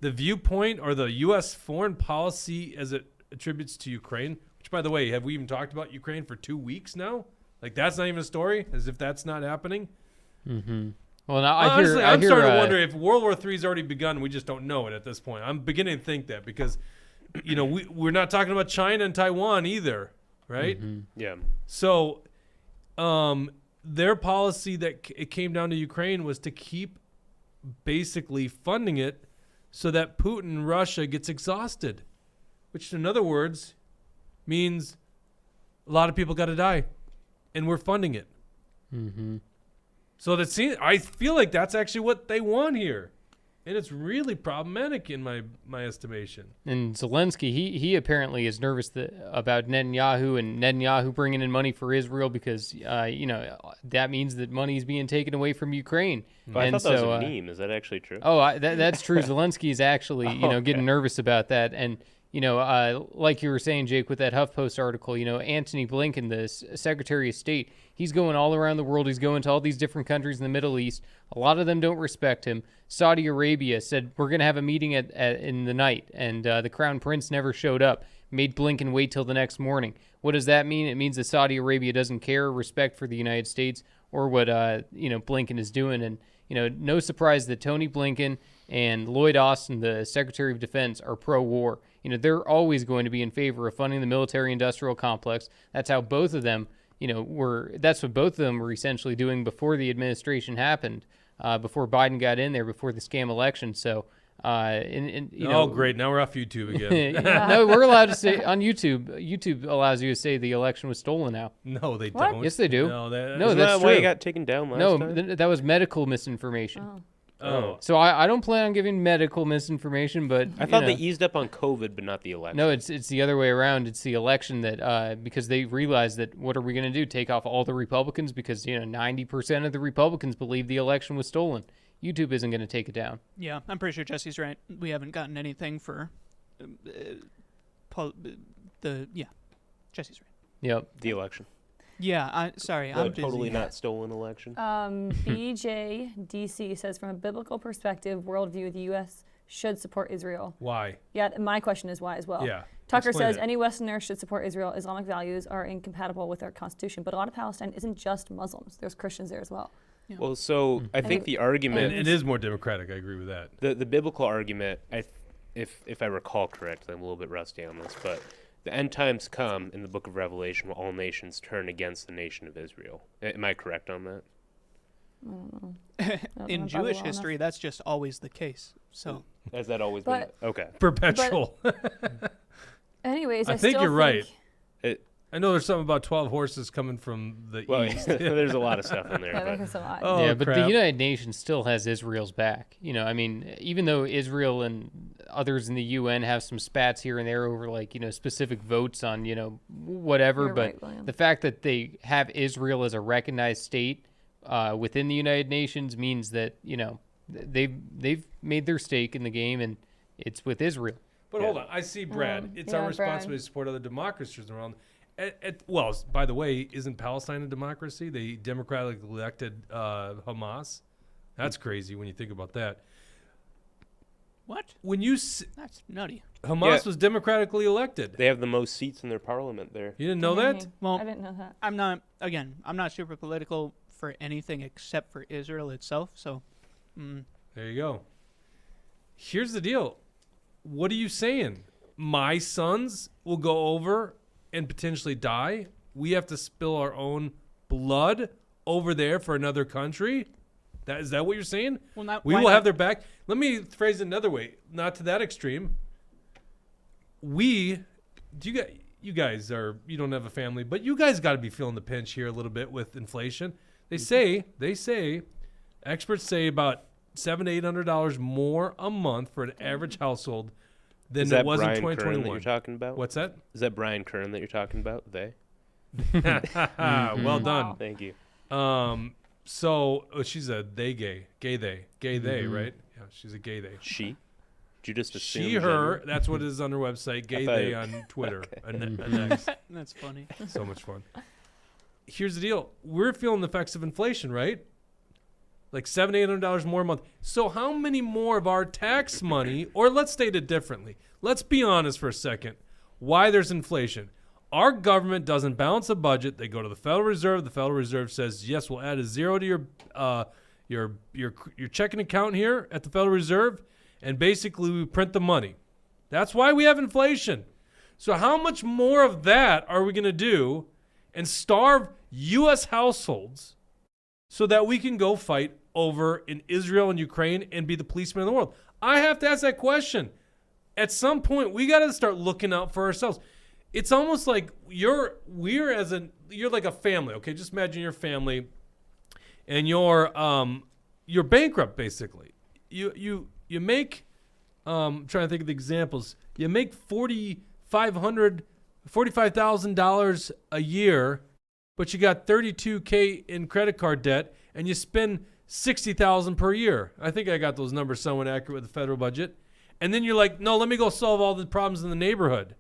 the viewpoint or the U.S. foreign policy as it attributes to Ukraine, which, by the way, have we even talked about Ukraine for 2 weeks now? Like, that's not even a story, as if that's not happening. Well, now Honestly, I I'm hear, starting to wonder if World War III has already begun. We just don't know it at this point. I'm beginning to think that because, we're not talking about China and Taiwan either, right? Yeah. So, their policy that it came down to Ukraine was to keep basically funding it so that Putin, Russia, gets exhausted, which in other words means a lot of people got to die, and we're funding it. So I feel like that's actually what they want here, and it's really problematic in my estimation. And Zelensky, he apparently is nervous about Netanyahu and Netanyahu bringing in money for Israel because, that means that money is being taken away from Ukraine. But I thought that was a meme. Is that actually true? Oh, that's true. Zelensky is actually, getting nervous about that. And, like you were saying, Jake, with that HuffPost article, Antony Blinken, the Secretary of State, he's going all around the world. He's going to all these different countries in the Middle East. A lot of them don't respect him. Saudi Arabia said, we're going to have a meeting in the night, and the Crown Prince never showed up, made Blinken wait till the next morning. What does that mean? It means that Saudi Arabia doesn't care or respect for the United States or what, Blinken is doing. And, no surprise that Tony Blinken and Lloyd Austin, the Secretary of Defense, are pro-war. They're always going to be in favor of funding the military-industrial complex. That's how both of them, that's what both of them were essentially doing before the administration happened, before Biden got in there, before the scam election. So, Great. Now we're off YouTube again. No, we're allowed to say on YouTube. YouTube allows you to say the election was stolen now. No, they What? don't. Yes, they do. No, Isn't that's that why true. you got taken down last No, time? that was medical misinformation. Oh. So I don't plan on giving medical misinformation, but I thought they eased up on COVID, but not the election. No, it's the other way around. It's the election that because they realized that what are we going to do? Take off all the Republicans because 90% of the Republicans believe the election was stolen. YouTube isn't going to take it down. Yeah, I'm pretty sure Jesse's right. We haven't gotten anything for Jesse's right. Yep. The election. Yeah, sorry, The I'm busy. totally not stolen election. BJDC says, from a biblical perspective, worldview, the U.S. should support Israel. Why? Yeah, my question is why as well. Yeah. Tucker Explain says it. any Westerner should support Israel. Islamic values are incompatible with our constitution. But a lot of Palestine isn't just Muslims. There's Christians there as well. Well, so I think the argument, It is more democratic. I agree with that. the biblical argument, if I recall correctly, I'm a little bit rusty on this, but the end times come in the book of Revelation where all nations turn against the nation of Israel. Am I correct on that? I don't know In Bible Jewish well history, enough. that's just always the case. So Has that always But- been? Okay. Perpetual. Anyways, I think still you're right. It, I know there's something about 12 horses coming from the well, east. there's a lot of stuff in there. Yeah, but- there's a lot. Oh, yeah, but crap. the United Nations still has Israel's back. You know, I mean, even though Israel and others in the UN have some spats here and there over, like, you know, specific votes on, you know, whatever, You're but right, William. the fact that they have Israel as a recognized state within the United Nations means that, you know, they've made their stake in the game, and it's with Israel. But hold on, I see Brad. It's yeah, our Brad. responsibility to support other democracies around. Well, by the way, isn't Palestine a democracy? They democratically elected Hamas. That's crazy when you think about that. what? When you That's nutty. Hamas Yeah. was democratically elected. They have the most seats in their parliament there. You didn't know that? Well, I didn't know that. I'm not super political for anything except for Israel itself. So, There you go. Here's the deal. What are you saying? My sons will go over and potentially die? We have to spill our own blood over there for another country? Is that what you're saying? well, not We why will not? have their back. Let me phrase it another way, not to that extreme. You guys don't have a family, but you guys got to be feeling the pinch here a little bit with inflation. They say, experts say about $700 to $800 more a month for an average household than Is it that was Brian in Kern that 2021. you're talking about? What's that? Is that Brian Kern that you're talking about? They? Well done. Wow. Thank you. So she's a they, right? Yeah, she's a gay they. She? Did you just assume She, her, gender? that's what it is on her website. Gay thought they you- on Twitter. An X. That's funny. So much fun. Here's the deal. We're feeling the effects of inflation, right? Like $700, $800 more a month. So how many more of our tax money, or let's state it differently. Let's be honest for a second. Why there's inflation. Our government doesn't balance a budget. They go to the Federal Reserve. The Federal Reserve says, yes, we'll add a zero to your checking account here at the Federal Reserve. And basically we print the money. That's why we have inflation. So how much more of that are we going to do and starve U.S. households so that we can go fight over in Israel and Ukraine and be the policeman of the world? I have to ask that question. At some point, we got to start looking out for ourselves. It's almost like you're like a family, okay? Just imagine your family, and you're bankrupt basically. You make I'm trying to think of the examples. You make $45,000 a year, but you got $32K in credit card debt, and you spend $60,000 per year. I think I got those numbers somewhat accurate with the federal budget. And then you're like, no, let me go solve all the problems in the neighborhood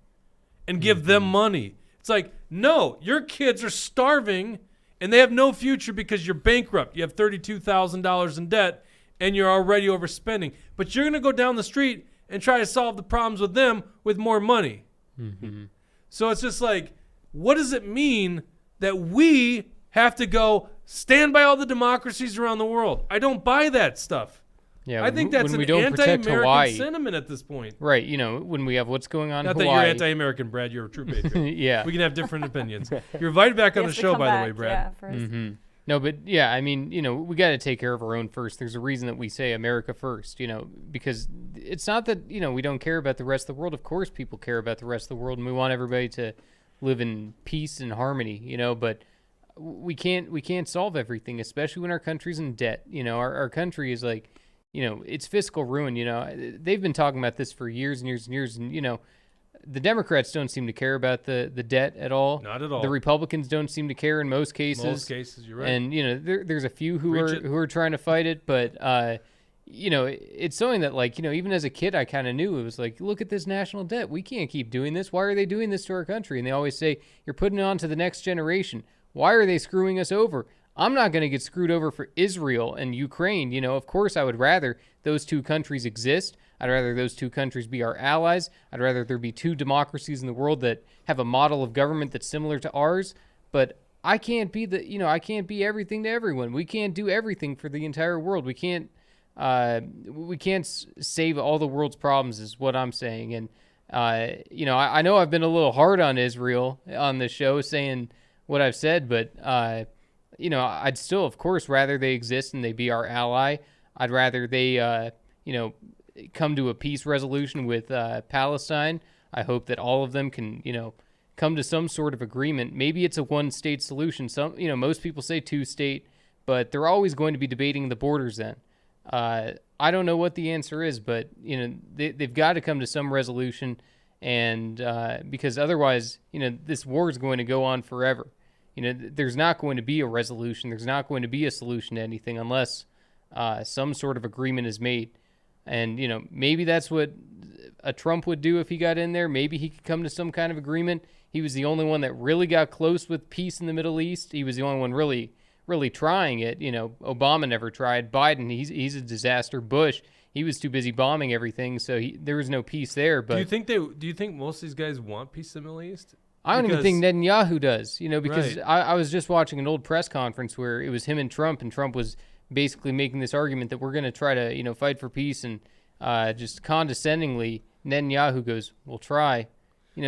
and give them money. It's like, no, your kids are starving and they have no future because you're bankrupt. You have $32,000 in debt and you're already overspending. But you're going to go down the street and try to solve the problems with them with more money. So it's just like, what does it mean that we have to go stand by all the democracies around the world? I don't buy that stuff. Yeah, I think that's when an we don't protect anti-American Hawaii, sentiment at this point. right? You know, when we have what's going on Not in that Hawaii. you're anti-American, Brad. You're a true patriot. Yeah. We can have different opinions. You're invited back He on the has to show, come by the way, back, Brad. Yeah, for his- No, but yeah, I mean, you know, we got to take care of our own first. There's a reason that we say America first, you know, because it's not that, you know, we don't care about the rest of the world. Of course, people care about the rest of the world, and we want everybody to live in peace and harmony, you know, but we can't solve everything, especially when our country's in debt. You know, our country is like, you know, it's fiscal ruin. You know, they've been talking about this for years and years and years, and you know, the Democrats don't seem to care about the debt at all. Not at all. The Republicans don't seem to care in most cases. Most cases, you're right. And you know, there's a few who Preach it. are trying to fight it, but you know, it's something that, like, you know, even as a kid, I kind of knew. It was like, look at this national debt. We can't keep doing this. Why are they doing this to our country? And they always say, you're putting it on to the next generation. why are they screwing us over? I'm not going to get screwed over for Israel and Ukraine. You know, of course, I would rather those two countries exist. I'd rather those two countries be our allies. I'd rather there be two democracies in the world that have a model of government that's similar to ours. But I can't be I can't be everything to everyone. We can't do everything for the entire world. We can't save all the world's problems is what I'm saying. And, I know I've been a little hard on Israel on this show saying what I've said, but, I'd still, of course, rather they exist and they be our ally. I'd rather they, come to a peace resolution with Palestine. I hope that all of them can, come to some sort of agreement. Maybe it's a one-state solution. Most people say two-state, but they're always going to be debating the borders then. I don't know what the answer is, but, they've got to come to some resolution, and because otherwise, this war is going to go on forever. There's not going to be a resolution. There's not going to be a solution to anything unless some sort of agreement is made. And, maybe that's what a Trump would do if he got in there. Maybe he could come to some kind of agreement. He was the only one that really got close with peace in the Middle East. He was the only one really trying it. Obama never tried. Biden, he's a disaster. Bush, he was too busy bombing everything, so there was no peace there. But do you think most of these guys want peace in the Middle East? I don't even think Netanyahu does. Because right. I was just watching an old press conference where it was him and Trump was basically making this argument that we're going to try to fight for peace, and just condescendingly Netanyahu goes, "We'll try."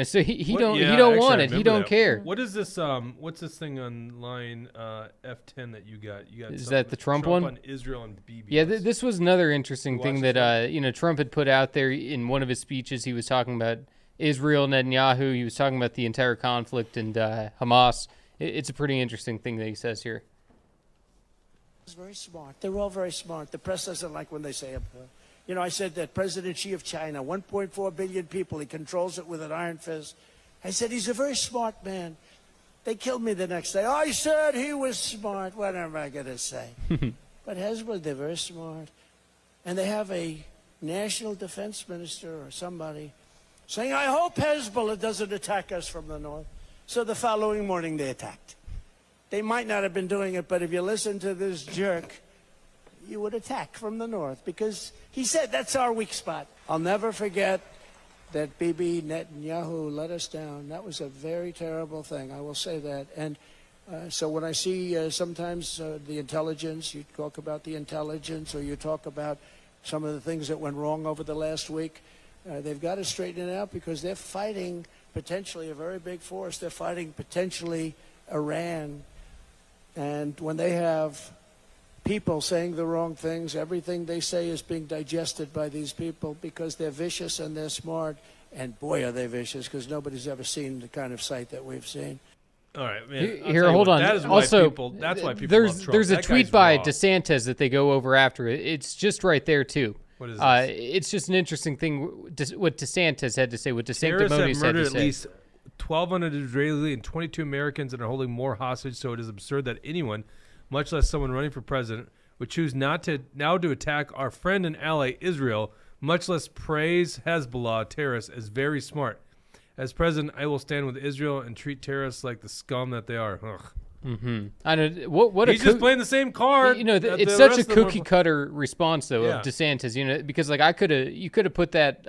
So he don't want it. He don't care. What is this? What's this thing on line F10 that you got? Is that the Trump one? On Israel and BBS. Yeah, this was another interesting thing that Trump had put out there in one of his speeches. He was talking about Israel, Netanyahu. He was talking about the entire conflict and Hamas. It's a pretty interesting thing that he says here. It's very smart. They're all very smart. The press doesn't like when they say it. I said that President Xi of China, 1.4 billion people, he controls it with an iron fist. I said, he's a very smart man. They killed me the next day. I said he was smart. What am I going to say? But Hezbollah, they're very smart. And they have a national defense minister or somebody saying, I hope Hezbollah doesn't attack us from the north. So the following morning they attacked. They might not have been doing it, but if you listen to this jerk, you would attack from the north, because he said that's our weak spot. I'll never forget that Bibi Netanyahu let us down. That was a very terrible thing, I will say that. And so when I see sometimes the intelligence, you talk about the intelligence, or you talk about some of the things that went wrong over the last week, they've got to straighten it out, because they're fighting potentially a very big force. They're fighting potentially Iran. And when they have people saying the wrong things, everything they say is being digested by these people, because they're vicious and they're smart. And boy, are they vicious, because nobody's ever seen the kind of sight that we've seen. All right, man. Here, hold on. That is also, that's why people there's love Trump. There's a that tweet by raw. DeSantis that they go over after it. It's just right there too. What is this? It's just an interesting thing what DeSantis had to say. What Terrorists have DeSanctimonious had murdered to at say. least 1,200 Israeli and 22 Americans, and are holding more hostage. So it is absurd that anyone, much less someone running for president, would choose now to attack our friend and ally Israel, much less praise Hezbollah terrorists as very smart. As president, I will stand with Israel and treat terrorists like the scum that they are. Ugh. Mm-hmm. I know what he's just playing the same card. It's such a cookie cutter response though of DeSantis. Because like you could have put that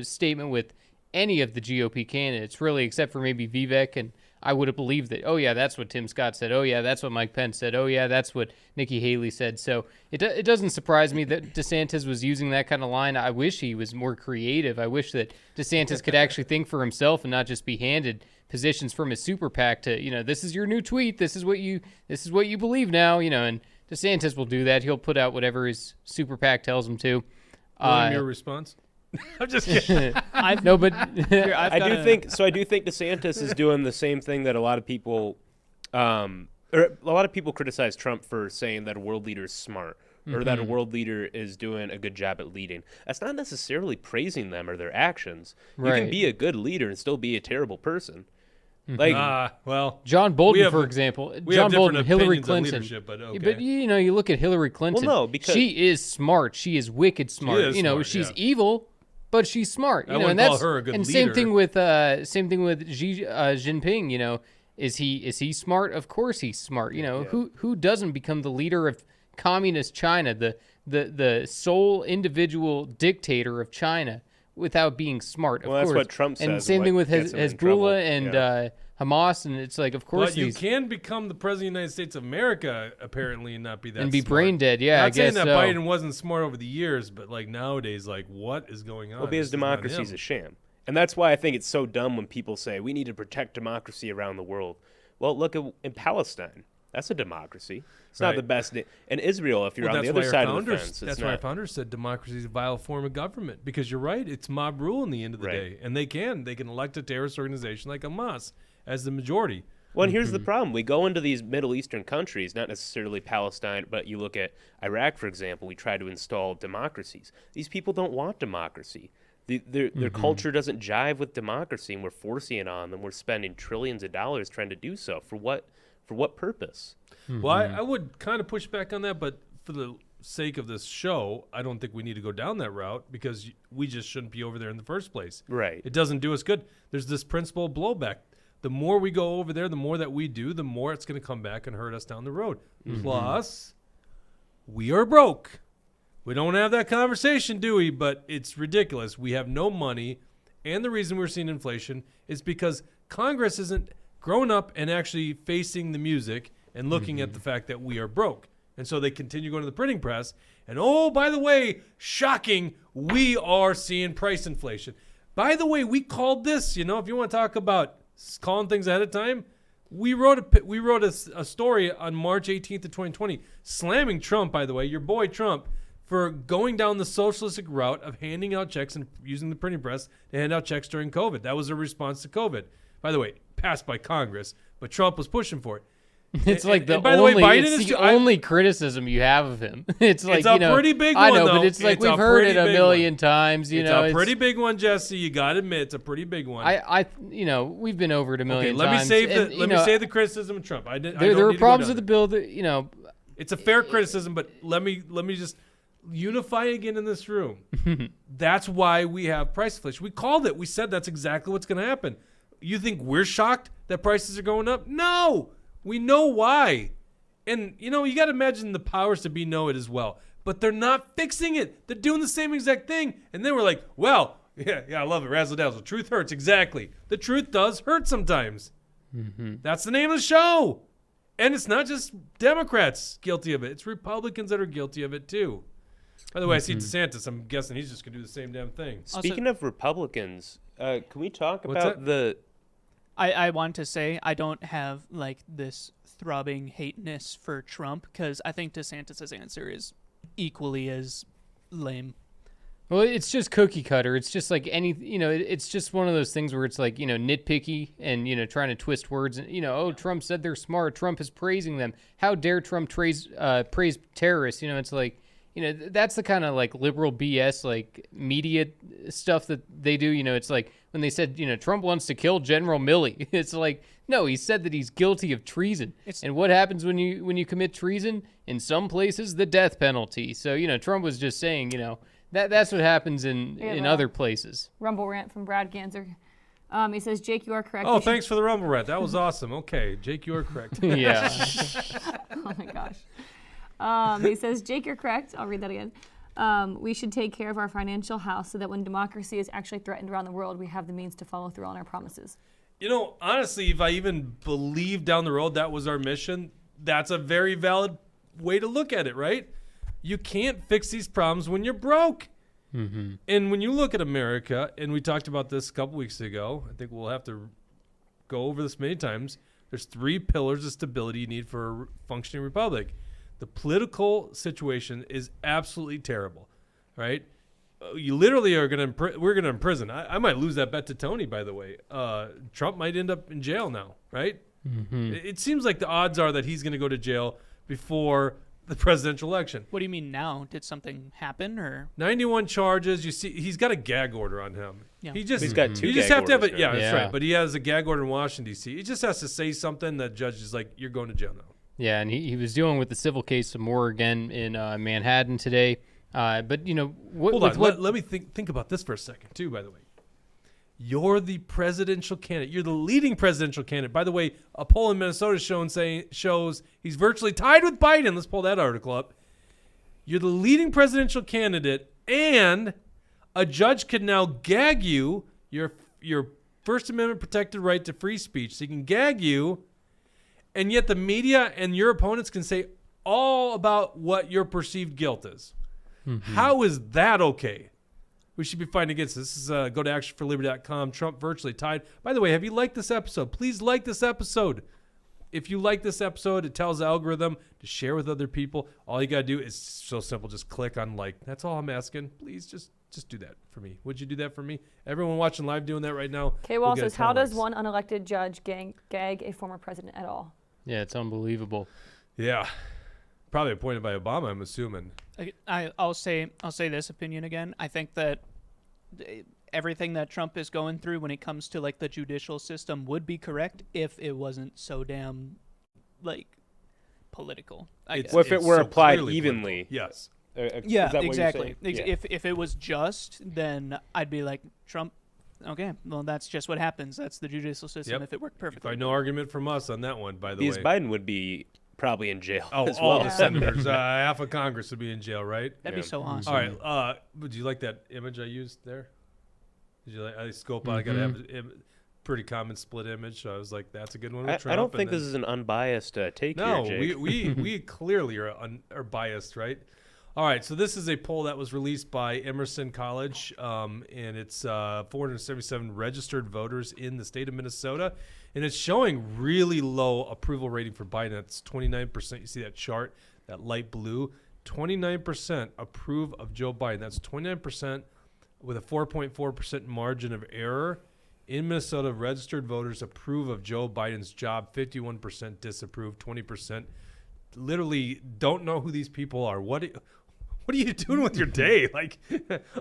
statement with any of the GOP candidates, really, except for maybe Vivek, and I would have believed that. Oh yeah, that's what Tim Scott said. Oh yeah, that's what Mike Pence said. Oh yeah, that's what Nikki Haley said. So it doesn't surprise me that DeSantis was using that kind of line. I wish he was more creative. I wish that DeSantis could actually think for himself and not just be handed positions from his super PAC to, this is your new tweet. This is what you believe now. And DeSantis will do that. He'll put out whatever his super PAC tells him to. Your response? I'm just kidding. I do think DeSantis is doing the same thing that a lot of people criticize Trump for, saying that a world leader is smart, or that a world leader is doing a good job at leading. That's not necessarily praising them or their actions. You can be a good leader and still be a terrible person. John Bolton, for example. John Bolton, Hillary Clinton. But okay. But you look at Hillary Clinton. Well, no, because she is smart. She is wicked smart. She's evil, but she's smart. I wouldn't call her a good and leader. Same thing with Xi Jinping. Is he smart? Of course he's smart. Who doesn't become the leader of communist China, the sole individual dictator of China, without being smart? Of Well, course. that's what Trump says. And same thing with Hezbollah and Hamas, and it's like, of course, But you can become the president of the United States of America, apparently, and not be that and be smart. brain dead. Yeah, Not I guess saying that so. Biden wasn't smart over the years, but like nowadays, like what is going on? Well, because This is not democracy is him. a sham. And that's why I think it's so dumb when people say we need to protect democracy around the world. Well, look in Palestine. That's a democracy. It's not Right. the best. And Israel, if you're Well, on the that's other why our side of the founders- fence, it's That's not. why our founders said democracy is a vile form of government. Because you're right, it's mob rule in the end of the Right. day, and they can elect a terrorist organization like Hamas as the majority. Well, and here's the problem. We go into these Middle Eastern countries, not necessarily Palestine, but you look at Iraq, for example, we try to install democracies. These people don't want democracy. Their culture doesn't jive with democracy, and we're forcing it on them. We're spending trillions of dollars trying to do so. For what purpose? Well, I would kind of push back on that, but for the sake of this show, I don't think we need to go down that route because we just shouldn't be over there in the first place. Right. It doesn't do us good. There's this principle of blowback. The more we go over there, the more that we do, the more it's going to come back and hurt us down the road. Plus, we are broke. We don't have that conversation, do we? But it's ridiculous. We have no money. And the reason we're seeing inflation is because Congress isn't growing up and actually facing the music and looking at the fact that we are broke. And so they continue going to the printing press. And oh, by the way, shocking, we are seeing price inflation. By the way, we called this, if you want to talk about calling things ahead of time, we wrote a story on March 18th of 2020 slamming Trump, by the way, your boy Trump, for going down the socialistic route of handing out checks and using the printing press to hand out checks during COVID. That was a response to COVID. By the way, passed by Congress, but Trump was pushing for it. It's like and by the way, Biden it's is the only criticism you have of him. It's like, It's a pretty big I one, know, though. but it's like It's a we've heard it pretty a big million one. times. It's a pretty big one, Jesse. You got to admit, it's a pretty big one. We've been over it a million let me times. save and, let me save the criticism of Trump. There were problems with the bill that It's a fair criticism, but let me just unify again in this room. That's why we have price inflation. We called it. We said that's exactly what's going to happen. You think we're shocked that prices are going up? No, we know why. And you got to imagine the powers to be know it as well. But they're not fixing it. They're doing the same exact thing. And then we're like, well, yeah, I love it. Razzle dazzle. Truth hurts. Exactly. The truth does hurt sometimes. That's the name of the show. And it's not just Democrats guilty of it. It's Republicans that are guilty of it too. By the way, I see DeSantis. I'm guessing he's just going to do the same damn thing. Speaking of Republicans, can we talk What's about that? I want to say I don't have like this throbbing hateness for Trump because I think DeSantis' answer is equally as lame. Well, it's just cookie cutter. It's just like it's just one of those things where it's like, nitpicky and, trying to twist words. And, oh, Trump said they're smart. Trump is praising them. How dare Trump praise terrorists? It's like, that's the kind of like liberal BS, like media stuff that they do. It's like when they said, Trump wants to kill General Milley. It's like, no, he said that he's guilty of treason. And what happens when you commit treason? In some places, the death penalty. So, Trump was just saying, that's what happens in other places. Rumble rant from Brad Ganser. He says, Jake, you are correct. Oh, thanks for the rumble rant. That was awesome. Okay, Jake, you are correct. Yeah. Oh my gosh. He says, Jake, you're correct. I'll read that again. We should take care of our financial house so that when democracy is actually threatened around the world, we have the means to follow through on our promises. Honestly, if I even believe down the road that was our mission, that's a very valid way to look at it, right? You can't fix these problems when you're broke. And when you look at America, and we talked about this a couple weeks ago, I think we'll have to go over this many times. There's 3 pillars of stability you need for a functioning republic. The political situation is absolutely terrible, right? You literally are we're going to imprison. I might lose that bet to Tony, by the way. Trump might end up in jail now, right? It seems like the odds are that he's going to go to jail before the presidential election. What do you mean now? Did something happen or 91 charges. You see, he's got a gag order on him. Yeah. He's got 2 You just gag have to have orders it. Yeah, now. that's Yeah. right. But he has a gag order in Washington, D.C. He just has to say something that judge is like, you're going to jail now. Yeah, and he was dealing with the civil case some more again in Manhattan today. But Hold on. Let me think about this for a second, too, by the way. You're the presidential candidate. You're the leading presidential candidate. By the way, a poll in Minnesota shows he's virtually tied with Biden. Let's pull that article up. You're the leading presidential candidate, and a judge can now gag you, your First Amendment protected right to free speech. So he can gag you, and yet the media and your opponents can say all about what your perceived guilt is. Mm-hmm. How is that okay? We should be fighting against this. This is go to actionforliberty.com. Trump virtually tied. By the way, have you liked this episode? Please like this episode. If you like this episode, it tells the algorithm to share with other people. All you got to do is so simple. Just click on like. That's all I'm asking. Please just do that for me. Would you do that for me? Everyone watching live doing that right now. K-Wall says, how does one unelected judge gag a former president at all? Yeah, it's unbelievable. Yeah. Probably appointed by Obama, I'm assuming. I'll say this opinion again. I think that everything that Trump is going through when it comes to like the judicial system would be correct if it wasn't so damn like political. Well, if it were so applied clearly evenly. political. Yes. Yeah, is that what you're exactly. saying? If it was just, then I'd be like, Trump, okay, well, that's just what happens. That's the judicial system. Yep. If it worked perfectly. Find no argument from us on that one, by the way. Because Biden would be probably in jail as all well. the senators, half of Congress would be in jail, right? That'd be so awesome. All right. Would you like that image I used there? Did you like? I scope out. I got to have a pretty common split image. So I was like, that's a good one with Trump. I don't think this is an unbiased take no, here, Jake. we clearly are biased, right? All right. So this is a poll that was released by Emerson College, and it's 477 registered voters in the state of Minnesota, and it's showing really low approval rating for Biden. That's 29%. You see that chart, that light blue. 29% approve of Joe Biden. That's 29%. With a 4.4% margin of error. In Minnesota, registered voters approve of Joe Biden's job. 51% disapprove. 20% literally don't know who these people are. What are you doing with your day? Like,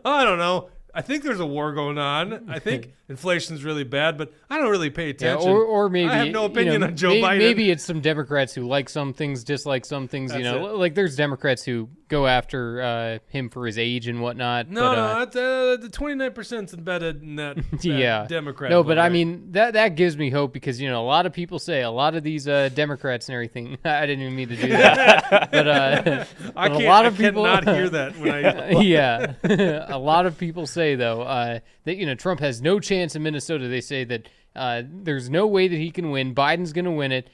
I don't know. I think there's a war going on. I think inflation's really bad, but I don't really pay attention. Yeah, or maybe I have no opinion on Joe Biden. Maybe it's some Democrats who like some things, dislike some things. That's it. Like there's Democrats who go after him for his age and whatnot. No, the 29% is embedded in that yeah, Democrat. No, but vote, I right? mean that gives me hope because a lot of people say a lot of these Democrats and everything. I didn't even mean to do that, but I cannot hear that when I. Yeah, a lot of people say though that Trump has no chance in Minnesota. They say that there's no way that he can win. Biden's going to win it.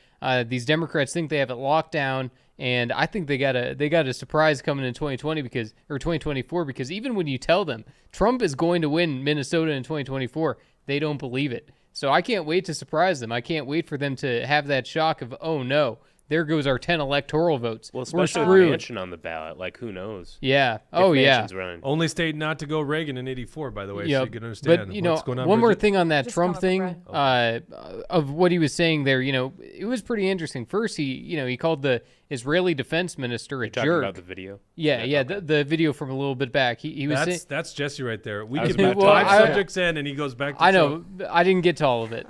These Democrats think they have it locked down, and I think they got a surprise coming in 2024 because even when you tell them Trump is going to win Minnesota in 2024, they don't believe it. So I can't wait to surprise them. I can't wait for them to have that shock of, oh no, there goes our 10 electoral votes. Well, especially with Manchin on the ballot. Like, who knows? Yeah. Oh, yeah. Running. Only state not to go Reagan in 84, by the way, yep. so you can understand but, what's going on. One more Bridget. thing on that Just Trump thing Okay. Of what he was saying there, it was pretty interesting. First, he called the Israeli defense minister a You're talking jerk. about the video? Yeah, Okay. the video from a little bit back. He was saying, that's Jesse right there. We I was give him about to- 5 subjects in, and he goes back to I know, I didn't get to all of it.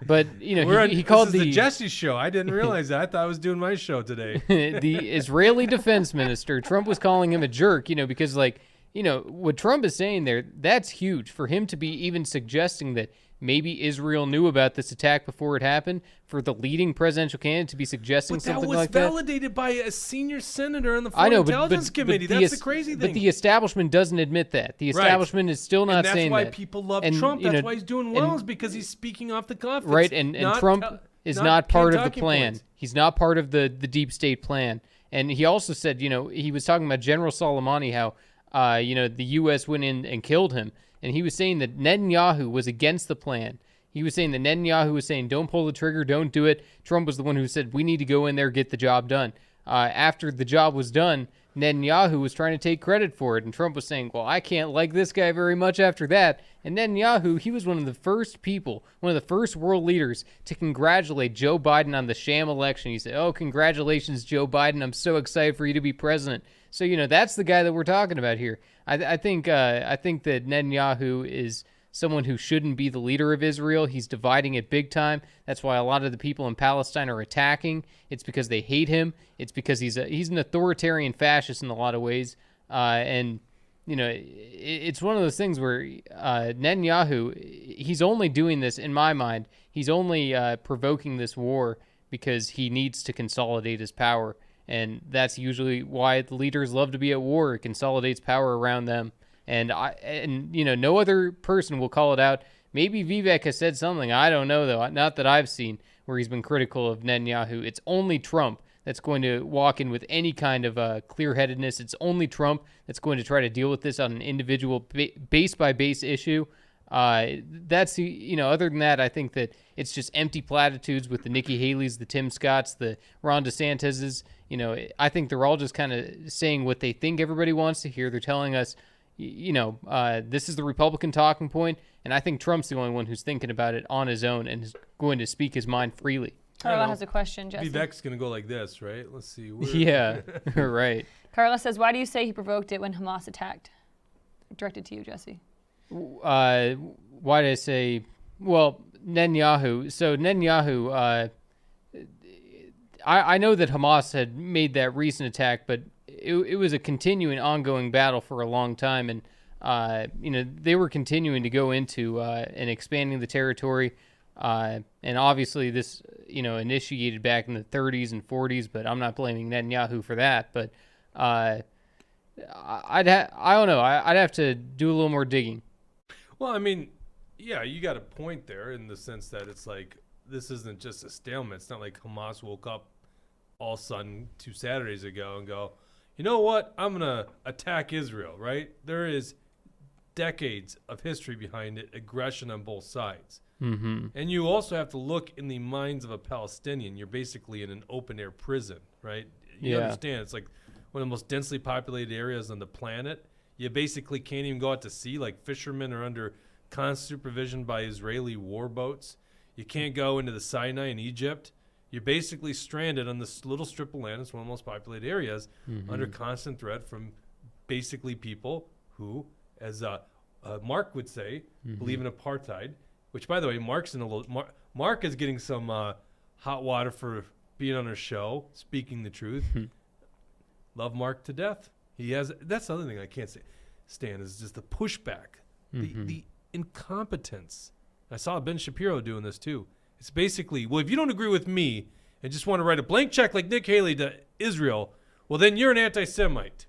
But, he called this is the Jesse show. I didn't realize that. I thought I was doing my show today. the Israeli defense minister, Trump was calling him a jerk, because what Trump is saying there, that's huge for him to be even suggesting that maybe Israel knew about this attack before it happened, for the leading presidential candidate to be suggesting something like that. That was validated by a senior senator on the I Foreign know, Intelligence Committee. That's the crazy thing. But the establishment doesn't admit that. The establishment is still not saying that. And that's why people love And, Trump. That's why he's doing well, is because he's speaking off the cuff. Right, and Trump is not part of the plan. Points. He's not part of the deep state plan. And he also said, he was talking about General Soleimani, how, the U.S. went in and killed him. And he was saying that Netanyahu was against the plan. He was saying that Netanyahu was saying, don't pull the trigger, don't do it. Trump was the one who said, we need to go in there, get the job done. After the job was done, Netanyahu was trying to take credit for it. And Trump was saying, well, I can't like this guy very much after that. And Netanyahu, he was one of the first people, one of the first world leaders to congratulate Joe Biden on the sham election. He said, oh, congratulations, Joe Biden. I'm so excited for you to be president. So, that's the guy that we're talking about here. I think that Netanyahu is someone who shouldn't be the leader of Israel. He's dividing it big time. That's why a lot of the people in Palestine are attacking. It's because they hate him. It's because he's an authoritarian fascist in a lot of ways. And it's one of those things where Netanyahu, he's only doing this, in my mind, he's only provoking this war because he needs to consolidate his power. And that's usually why the leaders love to be at war. It consolidates power around them. And no other person will call it out. Maybe Vivek has said something. I don't know, though. Not that I've seen where he's been critical of Netanyahu. It's only Trump that's going to walk in with any kind of clear-headedness. It's only Trump that's going to try to deal with this on an individual base-by-base issue. That's, other than that, I think that it's just empty platitudes with the Nikki Haley's, the Tim Scotts, the Ron DeSantis's. I think they're all just kind of saying what they think everybody wants to hear. They're telling us, this is the Republican talking point, and I think Trump's the only one who's thinking about it on his own and is going to speak his mind freely. Carla has a question, Jesse. Vivek's going to go like this, right? Let's see. Yeah, right. Carla says, why do you say he provoked it when Hamas attacked? Directed to you, Jesse. Why did I say, well, Netanyahu. So Netanyahu, I know that Hamas had made that recent attack, but it was a continuing, ongoing battle for a long time. And, they were continuing to go into and expanding the territory. And obviously this, initiated back in the 30s and 40s, but I'm not blaming Netanyahu for that. But I don't know. I'd have to do a little more digging. Well, I mean, yeah, you got a point there in the sense that it's like this isn't just a stalemate. It's not like Hamas woke up all of a sudden 2 Saturdays ago and go, you know what? I'm going to attack Israel, right? There is decades of history behind it, aggression on both sides. Mm-hmm. And you also have to look in the minds of a Palestinian. You're basically in an open-air prison, right? You understand. It's like one of the most densely populated areas on the planet. You basically can't even go out to sea. Like fishermen are under constant supervision by Israeli war boats. You can't go into the Sinai in Egypt. You're basically stranded on this little strip of land. It's one of the most populated areas under constant threat from basically people who, as Mark would say, believe in apartheid. Which, by the way, Mark is getting some hot water for being on our show, speaking the truth. Love Mark to death. He has. That's the other thing I can't stand is just the pushback, the incompetence. I saw Ben Shapiro doing this too. It's basically, well, if you don't agree with me and just want to write a blank check like Nick Haley to Israel, well, then you're an anti-Semite,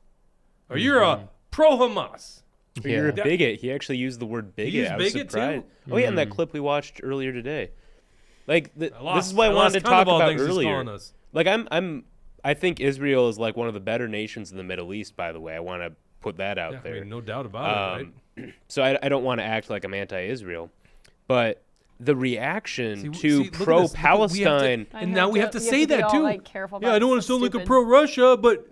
or you're a pro-Hamas. Or you're a bigot. He actually used the word bigot. He used I was bigot surprised. too? Oh yeah, in that clip we watched earlier today. Like this is what I wanted to talk about earlier. Like I think Israel is like one of the better nations in the Middle East. By the way, I want to put that out there. I mean, no doubt about it. Right? So I don't want to act like I'm anti-Israel, but the reaction to pro-Palestine, and now we have to say that too. Like, careful about I don't want to sound like a pro-Russia, but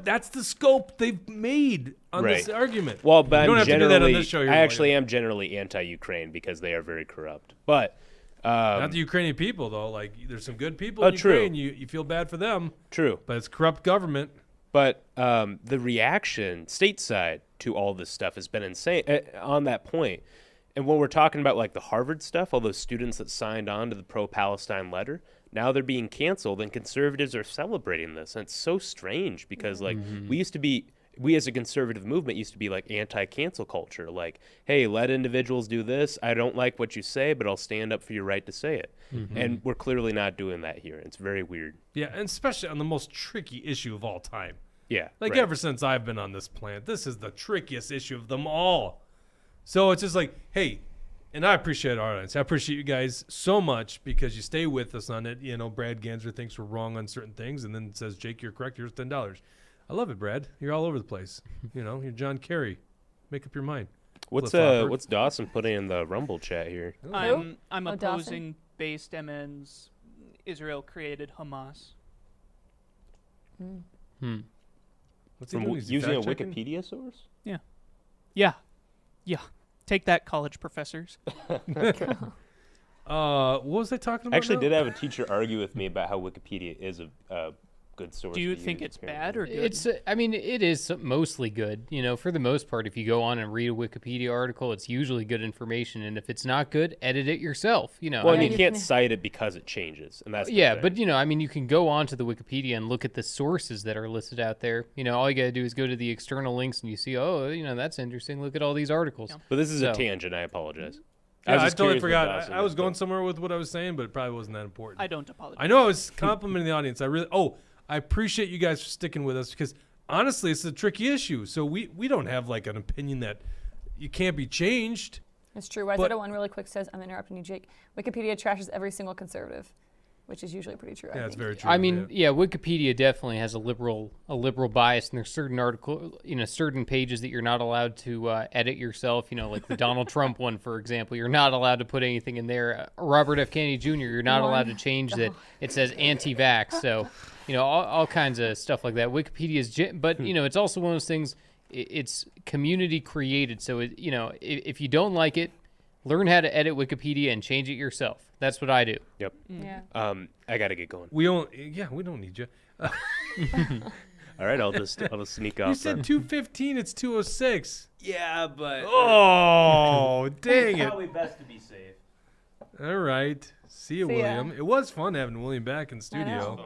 that's the scope they've made on this argument. Well, but you don't have to do that on this show. I actually am generally anti-Ukraine because they are very corrupt. But not the Ukrainian people though. Like there's some good people in Ukraine. You feel bad for them. True, but it's corrupt government. But the reaction stateside to all this stuff has been insane on that point. And when we're talking about like the Harvard stuff, all those students that signed on to the pro-Palestine letter, now they're being canceled, and conservatives are celebrating this. And it's so strange because like we as a conservative movement used to be like anti-cancel culture. Like, hey, let individuals do this. I don't like what you say, but I'll stand up for your right to say it. And we're clearly not doing that here. It's very weird. Yeah, and especially on the most tricky issue of all time. Yeah. Like ever since I've been on this planet, this is the trickiest issue of them all. So it's just like, hey, and I appreciate our audience. I appreciate you guys so much because you stay with us on it. You know, Brad Ganser thinks we're wrong on certain things and then says, Jake, you're correct. Here's $10. I love it, Brad. You're all over the place. You're John Kerry. Make up your mind. What's Dawson putting in the Rumble chat here? I'm opposing based MN's Israel created Hamas. What's he doing? Using a Wikipedia source? Yeah. Take that, college professors. What was I talking about? I actually did have a teacher argue with me about how Wikipedia is a good source. Do you to think use, it's apparently. bad or good? It's, I mean, it is mostly good. You know, for the most part, if you go on and read a Wikipedia article, it's usually good information. And if it's not good, edit it yourself. You know, Well, I mean, you can't cite it because it changes, and that's the yeah, thing. but you know, I mean, you can go on to the Wikipedia and look at the sources that are listed out there. You know, all you got to do is go to the external links and you see, oh, you know, that's interesting. Look at all these articles. Yeah. But this is a So- tangent. I apologize. Yeah, I just totally curious what forgot. Dawson I was was, going but- somewhere with what I was saying, but it probably wasn't that important. I don't apologize. I know I was complimenting the audience. I appreciate you guys for sticking with us because honestly, it's a tricky issue. So we don't have like an opinion that you can't be changed. It's true. Wayzeta one really quick says, I'm interrupting you, Jake. Wikipedia trashes every single conservative, which is usually pretty true. I Yeah, think. it's very true. I mean, yeah, Wikipedia definitely has a liberal bias, and there's certain certain pages that you're not allowed to edit yourself. You know, like the Donald Trump one, for example, you're not allowed to put anything in there. Robert F. Kennedy Jr., you're not allowed to change that. It says anti-vax, so you know all kinds of stuff like that. Wikipedia is, but you know, it's also one of those things. It's community created, so it, you know, if you don't like it, learn how to edit Wikipedia and change it yourself. That's what I do. Yep. Yeah. I gotta get going. we don't need you. All right, I'll just sneak off. You said then. 2:15. It's 2:06. Yeah, but Oh, dang it! probably best to be safe. All right. See you, See ya. William. It was fun having William back in know. studio.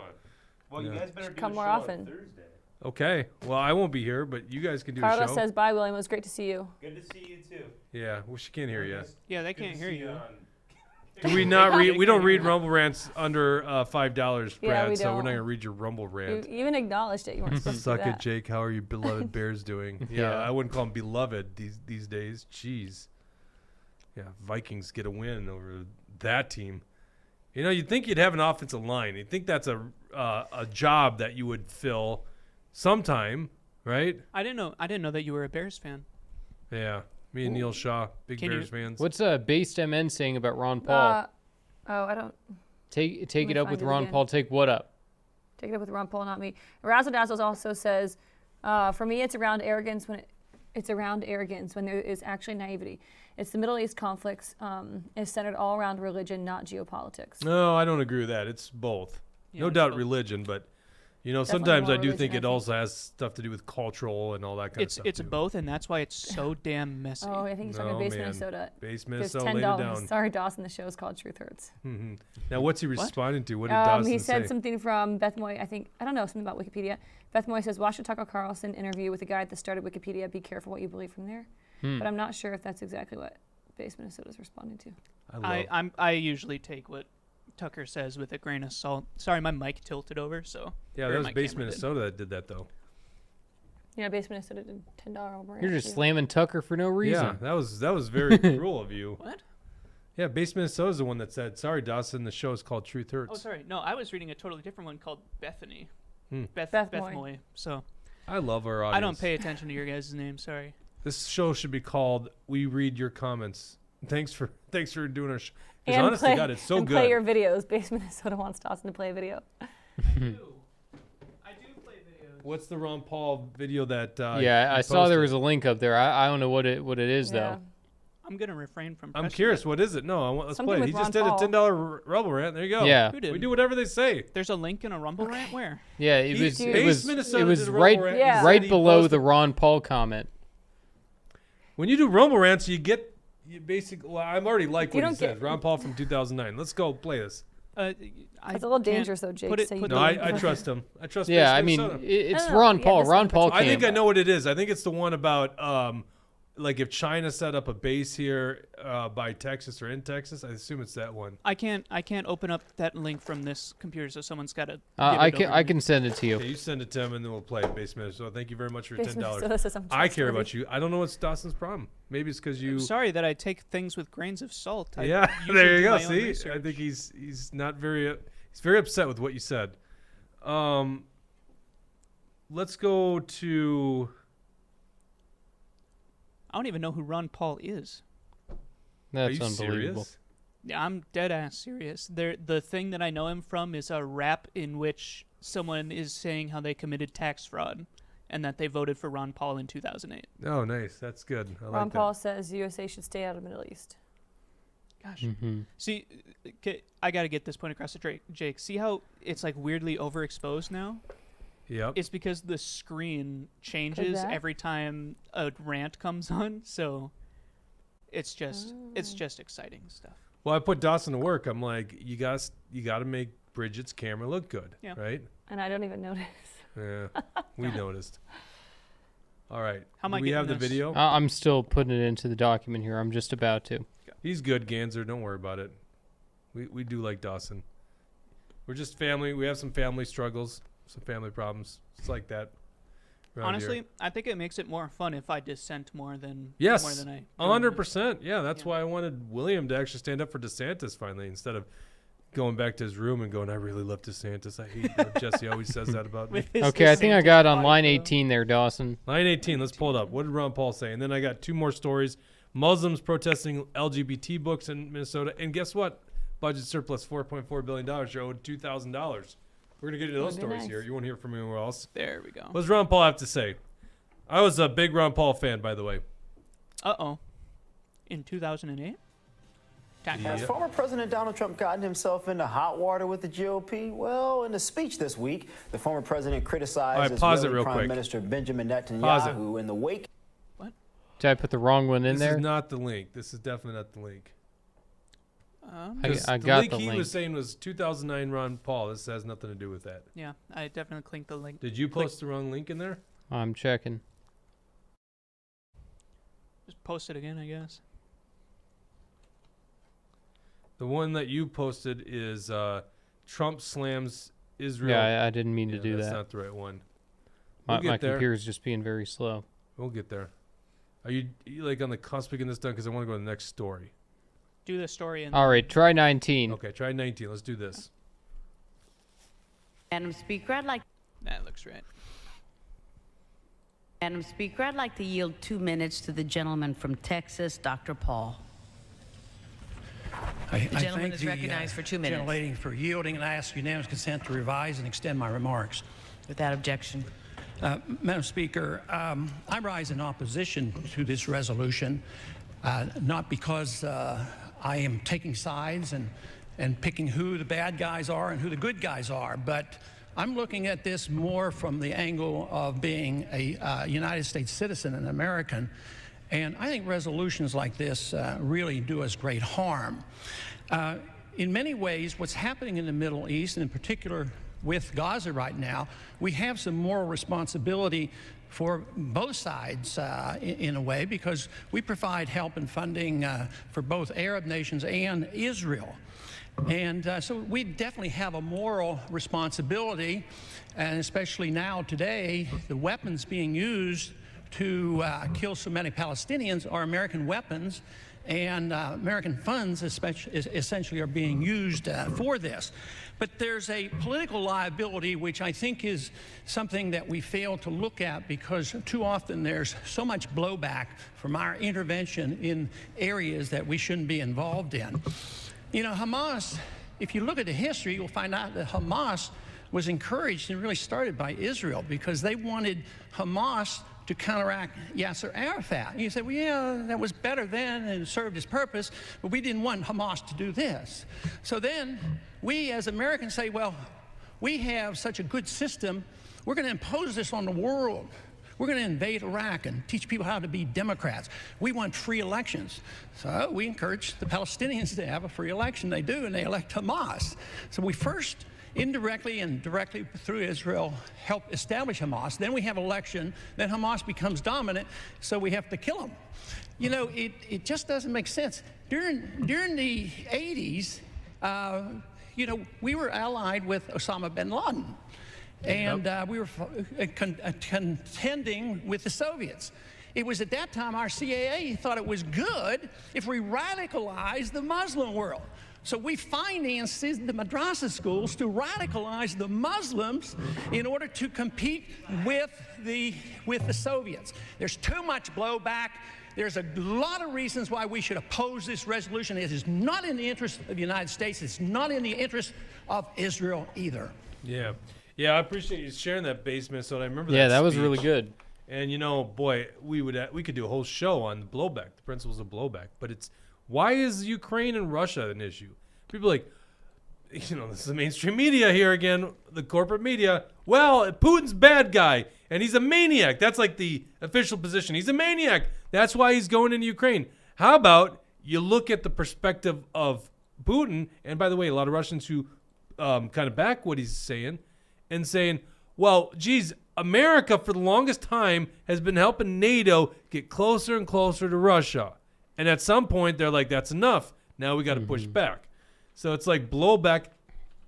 Well, you guys better do come a more show often. on Thursday. Okay. Well, I won't be here, but you guys can do a Carlos show. says, bye, William. It was great to see you. Good to see you too. Yeah. Well, she can't hear you. Yeah, they Good can't to hear see you. on- Do we not read? We don't read Rumble rants under $5, Yeah, Brad. we So we're not don't. gonna read your Rumble You rant. even acknowledged it. You weren't supposed to Suck do it, that. Jake. How are you beloved Bears doing? Yeah, Yeah. I wouldn't call them beloved these days. Jeez. Yeah, Vikings get a win over that team. You know, you'd think you'd have an offensive line. You'd think that's a job that you would fill sometime, right? I didn't know that you were a Bears fan. Yeah. Me and Neil Shaw, big Can you- Bears fans. What's Based MN saying about Ron Paul? I don't. Take me it up find with it Ron again. Paul. Take what up? Take it up with Ron Paul, not me. Razzle Dazzles also says, for me, it's around arrogance when there is actually naivety. It's the Middle East conflicts is centered all around religion, not geopolitics. No, I don't agree with that. It's both. Yeah, No it's doubt both. religion, but you know, Definitely sometimes more I do religion, think I it think. also has stuff to do with cultural and all that kind of stuff. It's too. both, and that's why it's so damn messy. Oh, I think he's talking No, about Base man. Minnesota. Base There's Minnesota, laid it $10. down. Sorry, Dawson. The show is called Truth Hurts. Now, what's he responding to? What did Dawson He said say? something from Beth Moy. I don't know, something about Wikipedia. Beth Moy says, watch the Tucker Carlson interview with the guy that started Wikipedia. Be careful what you believe from there. But I'm not sure if that's exactly what Base Minnesota is responding to. I usually take what Tucker says with a grain of salt. Sorry, my mic tilted over, so. Yeah, or that was my Base camera did. Minnesota that did that, though. Yeah, Base Minnesota did $10 over. You're just slamming Tucker for no reason. Yeah, that was very cruel of you. What? Yeah, Base Minnesota's the one that said, "Sorry, Dawson, the show is called Truth Hurts." Oh, sorry. No, I was reading a totally different one called Bethany. Beth Beth Moy. Moy. So I love our audience. I don't pay attention to your guys' names. Sorry. This show should be called "We Read Your Comments." Thanks for doing our show. Because And honest play, to God, it's so and good. play your videos. Base Minnesota wants Dawson to play a video. I do play videos. What's the Ron Paul video that? Yeah, you I saw there posted? was a link up there. I don't know what it is Yeah. though. I'm gonna refrain from. I'm pressing curious. it. What is it? No, let's Something play it. with He just Ron did a Paul. $10 Rebel rant. There you go. Yeah. Who did? We do whatever they say. There's a link in a Rumble rant. Where? Yeah, it was Dude. it Base was Minnesota it was did a right Rumble rant. Yeah. He right said he below posted- the Ron Paul comment. When you do Rumble rants, you basically. Well, I'm already like You what he don't get- said. Ron Paul from 2009. Let's go play this. It's a little dangerous, though, Jake. Put it- so you put No, the don't- link I trust him. I trust. Yeah, Base I mean Minnesota. it's No, no, Ron yeah, Paul. this Ron is Paul I think I can't. know what it is. I think it's the one about like if China set up a base here by Texas or in Texas. I assume it's that one. I can't open up that link from this computer, so someone's got to. I can send it to you. Yeah, you send it to him and then we'll play it. Base Minnesota. Thank you very much for your Base $10. Minnesota says I'm I care trustworthy. about you. I don't know what's Dawson's problem. Maybe it's because you. I'm sorry that I take things with grains of salt. I Yeah, usually there you do go. my own See, I research. think he's not very. He's very upset with what you said. Let's go to. I don't even know who Ron Paul is. That's Are you unbelievable. serious? Yeah, I'm dead ass serious. The thing that I know him from is a rap in which someone is saying how they committed tax fraud and that they voted for Ron Paul in 2008. Oh, nice. That's good. I Ron like Paul says USA should stay out of the Middle East. Gosh. Mm-hmm. See, I got to get this point across to Jake. See how it's like weirdly overexposed now? Yep. It's because the screen changes that? every time a rant comes on, so it's just exciting stuff. Well, I put Dawson to work. I'm like, you got to make Bridget's camera look good, Yeah. right? And I don't even notice. Yeah, we noticed. All right. How am I Do we have the getting this? video? I'm still putting it into the document here. I'm just about to. He's good, Ganser. Don't worry about it. We do like Dawson. We're just family. We have some family struggles, some family problems. It's like that. around Honestly, here. I think it makes it more fun if I dissent more than Yes, more than I. 100%. Yeah, that's Yeah. why I wanted William to actually stand up for DeSantis finally, instead of going back to his room and going, "I really love DeSantis. I hate how Jesse always says that about me." With his Okay, I think I DeSantis got on body line pillow. 18 there, Dawson. Line 18. Let's pull it up. What did Ron Paul say? And then I got two more stories: Muslims protesting LGBT books in Minnesota, and guess what? Budget surplus $4.4 billion. You're owed $2,000. We're gonna get into those That'd be stories nice. here. You won't hear from anywhere else. There we go. What does Ron Paul have to say? I was a big Ron Paul fan, by the way. In 2008. Has former President Donald Trump gotten himself into hot water with the GOP? Well, in a speech this week, the former president criticized pause it Israeli real Prime quick. Minister Benjamin Pause it. Netanyahu in the wake. Did I put the wrong one in This there? is not the link. This is definitely not the link. I 'Cause got the link the he link. was saying was 2009 Ron Paul. This has nothing to do with that. Yeah, I definitely clicked the link. Did you post the wrong link in there? I'm checking. Just post it again, I guess. The one that you posted is Trump slams Israel. Yeah, I didn't mean to do that's that. not the right one. My We'll get there. computer's just being very slow. We'll get there. Are you like on the cusp of getting this done? Because I want to go to the next story. Do the story and All right, try 19. Okay, try 19. Let's do this. Madam Speaker, that looks right. Madam Speaker, I'd like to yield 2 minutes to the gentleman from Texas, Dr. Paul. The gentleman is recognized for 2 minutes. Gentlelady for yielding, and I ask unanimous consent to revise and extend my remarks. Without objection. Madam Speaker, I rise in opposition to this resolution, not because I am taking sides and picking who the bad guys are and who the good guys are, but I'm looking at this more from the angle of being a United States citizen, an American, and I think resolutions like this really do us great harm. In many ways, what's happening in the Middle East, and in particular with Gaza right now, we have some moral responsibility for both sides in a way, because we provide help and funding for both Arab nations and Israel. And so we definitely have a moral responsibility, and especially now today, the weapons being used to kill so many Palestinians are American weapons, and American funds essentially are being used for this. But there's a political liability which I think is something that we fail to look at, because too often there's so much blowback from our intervention in areas that we shouldn't be involved in. You know, Hamas, if you look at the history, you'll find out that Hamas was encouraged and really started by Israel, because they wanted Hamas to counteract Yasser Arafat. And you say, well, yeah, that was better then and served its purpose, but we didn't want Hamas to do this. So then we as Americans say, well, we have such a good system, we're going to impose this on the world. We're going to invade Iraq and teach people how to be Democrats. We want free elections. So we encourage the Palestinians to have a free election. They do, and they elect Hamas. So we first indirectly and directly through Israel help establish Hamas. Then we have election. Then Hamas becomes dominant, so we have to kill them. You know, it just doesn't make sense. During the 80s, you know, we were allied with Osama bin Laden. And we were contending with the Soviets. It was at that time our CIA thought it was good if we radicalized the Muslim world. So we financed the madrasa schools to radicalize the Muslims in order to compete with the Soviets. There's too much blowback. There's a lot of reasons why we should oppose this resolution. It is not in the interest of the United States. It's not in the interest of Israel either. Yeah. Yeah, I appreciate you sharing that base, Minnesota. I remember that. Yeah, that was speech. really good. And you know, boy, we could do a whole show on the blowback, the principles of blowback. But it's, why is Ukraine and Russia an issue? People are like, this is the mainstream media here again, the corporate media. Well, Putin's bad guy, and he's a maniac. That's like the official position. He's a maniac. That's why he's going into Ukraine. How about you look at the perspective of Putin, and by the way, a lot of Russians who kind of back what he's saying and saying, well, geez, America for the longest time has been helping NATO get closer and closer to Russia. And at some point, they're like, that's enough. Now we got to push back. So it's like blowback.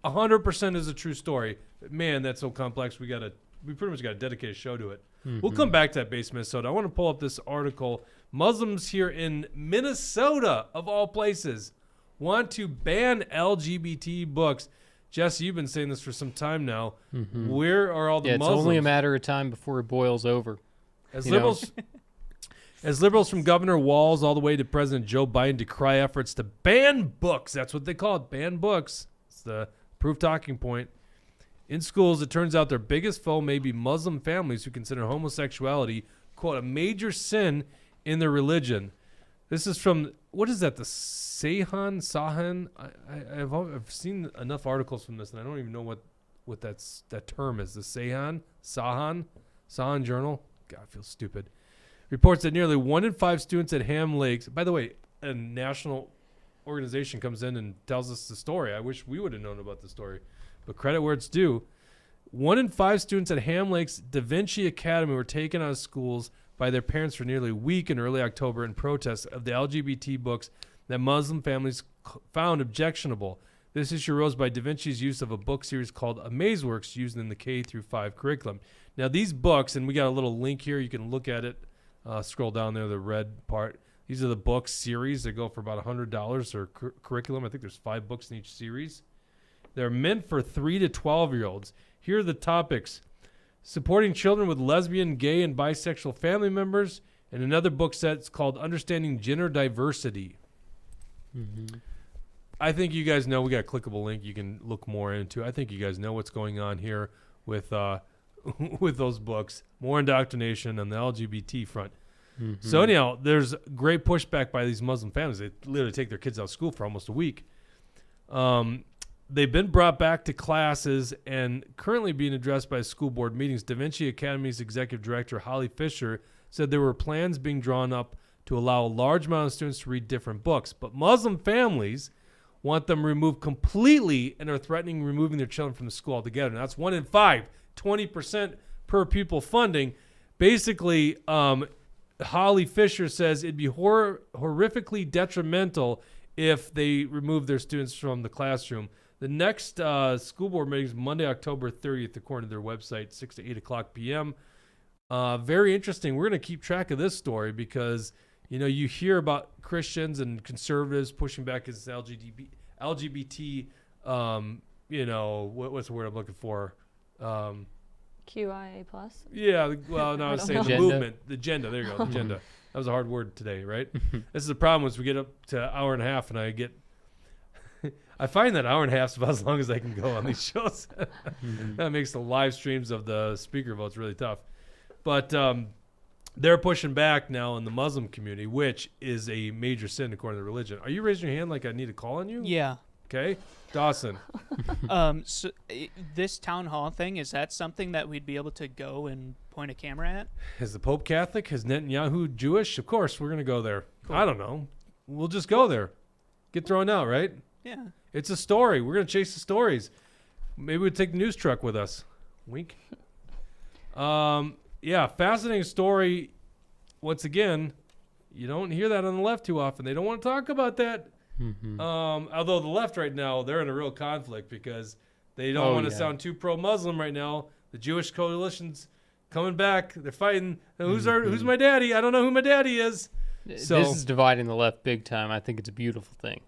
100% is a true story. But man, that's so complex. We pretty much got to dedicate a show to it. We'll come back to that base Minnesota. I want to pull up this article. Muslims here in Minnesota, of all places, want to ban LGBT books. Jesse, you've been saying this for some time now. Where are all the Muslims? It's only a matter of time before it boils over. As liberals from Governor Walz all the way to President Joe Biden decry efforts to ban books. That's what they call it, ban books. It's the proof talking point. In schools, it turns out their biggest foe may be Muslim families who consider homosexuality, quote, a major sin in their religion. This is from, what is that, the Sahan? I've seen enough articles from this, and I don't even know what that term is. The Sahan Journal? God, I feel stupid. Reports that nearly 1 in 5 students at Ham Lakes, by the way, a national organization comes in and tells us the story. I wish we would have known about the story, but credit where it's due. 1 in 5 students at Ham Lakes Da Vinci Academy were taken out of schools by their parents for nearly a week in early October in protest of the LGBT books that Muslim families found objectionable. This issue arose by Da Vinci's use of a book series called Amazeworks used in the K-5 curriculum. Now these books, and we got a little link here, you can look at it. Scroll down there, the red part. These are the book series that go for about $100 or curriculum. I think there's 5 books in each series. They're meant for 3 to 12-year-olds. Here are the topics. Supporting children with lesbian, gay, and bisexual family members. And another book set called Understanding Gender Diversity. I think you guys know. We got a clickable link you can look more into. I think you guys know what's going on here with with those books. More indoctrination on the LGBT front. So anyhow, there's great pushback by these Muslim families. They literally take their kids out of school for almost a week. They've been brought back to classes and currently being addressed by school board meetings. Da Vinci Academy's executive director, Holly Fisher, said there were plans being drawn up to allow a large amount of students to read different books. But Muslim families want them removed completely and are threatening removing their children from the school altogether. Now, that's 1 in 5, 20% per pupil funding. Basically, Holly Fisher says it'd be horrifically detrimental if they remove their students from the classroom. The next school board meeting is Monday, October 30th, according to their website, 6 to 8 o'clock p.m. Very interesting. We're going to keep track of this story because, you hear about Christians and conservatives pushing back against LGBT, what's the word I'm looking for? QIA plus. Yeah, well, no, I was saying the movement, the agenda. There you go, the agenda. That was a hard word today, right? This is the problem is we get up to an hour and a half, and I find that hour and a half is about as long as I can go on these shows. That makes the live streams of the speaker votes really tough. But they're pushing back now in the Muslim community, which is a major sin according to religion. Are you raising your hand like I need to call on you? Yeah. Okay. Dawson. This town hall thing, is that something that we'd be able to go and point a camera at? Is the Pope Catholic? Is Netanyahu Jewish? Of course, we're going to go there. Cool. I don't know. We'll just go there. Get thrown out, right? Yeah. It's a story. We're going to chase the stories. Maybe we'd take the news truck with us. Wink. Yeah, fascinating story. Once again, you don't hear that on the left too often. They don't want to talk about that. Although the left right now, they're in a real conflict because they don't want to sound too pro-Muslim right now. The Jewish coalition's coming back. They're fighting. Who's my daddy? I don't know who my daddy is. So, this is dividing the left big time. I think it's a beautiful thing.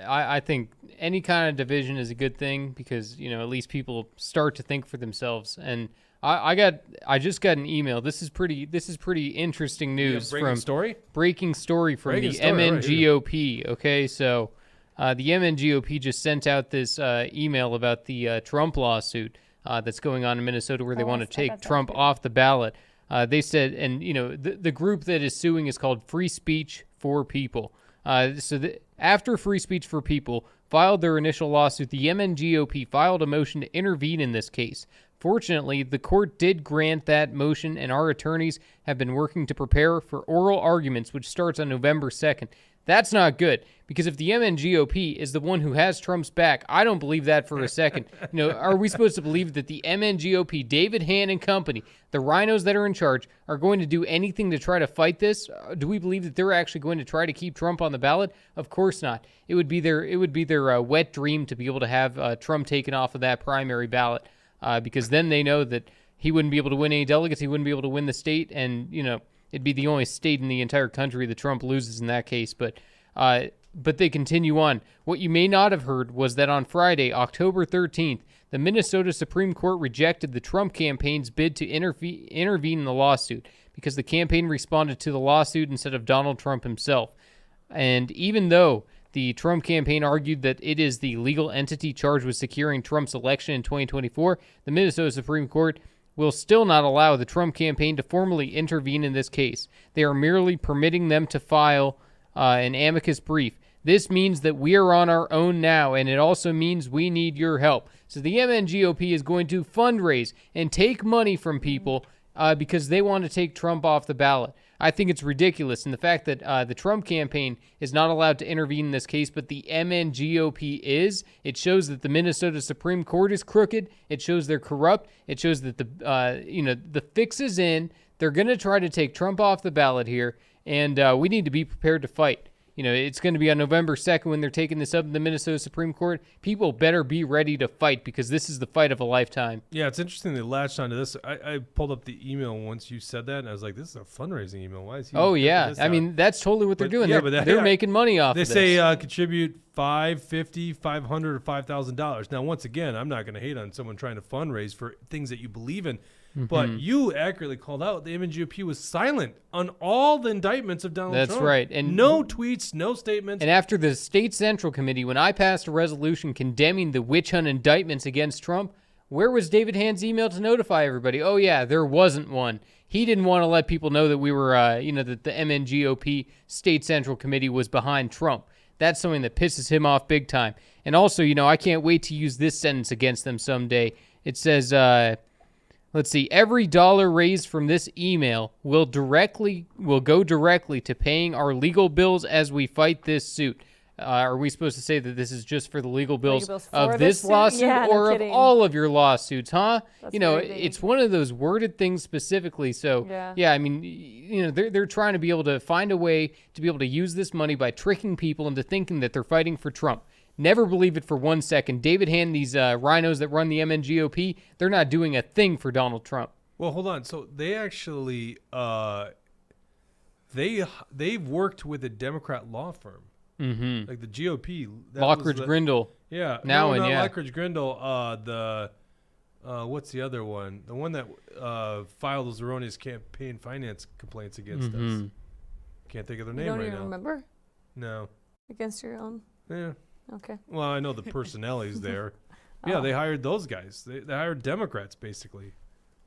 I think any kind of division is a good thing because, at least people start to think for themselves. And I just got an email. This is pretty interesting news. Breaking story from the MNGOP. Okay, so the MNGOP just sent out this email about the Trump lawsuit that's going on in Minnesota where they want to take Trump off the ballot. They said, and the group that is suing is called Free Speech for People. After Free Speech for People filed their initial lawsuit, the MNGOP filed a motion to intervene in this case. Fortunately, the court did grant that motion, and our attorneys have been working to prepare for oral arguments, which starts on November 2nd. That's not good, because if the MNGOP is the one who has Trump's back, I don't believe that for a second. Are we supposed to believe that the MNGOP, David Hand and company, the rhinos that are in charge, are going to do anything to try to fight this? Do we believe that they're actually going to try to keep Trump on the ballot? Of course not. It would be their wet dream to be able to have Trump taken off of that primary ballot, because then they know that he wouldn't be able to win any delegates, he wouldn't be able to win the state, and it'd be the only state in the entire country that Trump loses in that case. But they continue on. What you may not have heard was that on Friday, October 13th, the Minnesota Supreme Court rejected the Trump campaign's bid to intervene in the lawsuit because the campaign responded to the lawsuit instead of Donald Trump himself. And even though the Trump campaign argued that it is the legal entity charged with securing Trump's election in 2024, the Minnesota Supreme Court will still not allow the Trump campaign to formally intervene in this case. They are merely permitting them to file an amicus brief. This means that we are on our own now, and it also means we need your help. So the MNGOP is going to fundraise and take money from people because they want to take Trump off the ballot. I think it's ridiculous. And the fact that the Trump campaign is not allowed to intervene in this case, but the MNGOP is, it shows that the Minnesota Supreme Court is crooked. It shows they're corrupt. It shows that the fix is in. They're going to try to take Trump off the ballot here, and we need to be prepared to fight. It's going to be on November 2nd when they're taking this up in the Minnesota Supreme Court. People better be ready to fight because this is the fight of a lifetime. Yeah, it's interesting they latched onto this. I pulled up the email once you said that, and I was like, this is a fundraising email. Why is he? Oh, yeah. I mean, that's totally what they're doing. Yeah, they're making money off of this. They say contribute $550, $500, or $5,000. Now, once again, I'm not going to hate on someone trying to fundraise for things that you believe in. But you accurately called out the MNGOP was silent on all the indictments of Donald Trump. That's right. And no tweets, no statements. And after the State Central Committee, when I passed a resolution condemning the witch hunt indictments against Trump, where was David Hand's email to notify everybody? Oh, yeah, there wasn't one. He didn't want to let people know that we were, that the MNGOP State Central Committee was behind Trump. That's something that pisses him off big time. And also, I can't wait to use this sentence against them someday. It says, let's see. Every dollar raised from this email will go directly to paying our legal bills as we fight this suit. Are we supposed to say that this is just for the legal bills of this lawsuit or of all of your lawsuits, huh? It's one of those worded things specifically. So, I mean, they're trying to be able to find a way to be able to use this money by tricking people into thinking that they're fighting for Trump. Never believe it for 1 second. David Hand, these rhinos that run the MNGOP, they're not doing a thing for Donald Trump. Well, hold on. So they actually they've worked with a Democrat law firm, like the GOP. Lockridge Grindle. Yeah. Now Lockridge Grindle. What's the other one? The one that filed those erroneous campaign finance complaints against us. Can't think of their name right now. You don't even remember? No. Against your own. Yeah. Okay. Well, I know the personalities there. Yeah, they hired those guys. They hired Democrats, basically.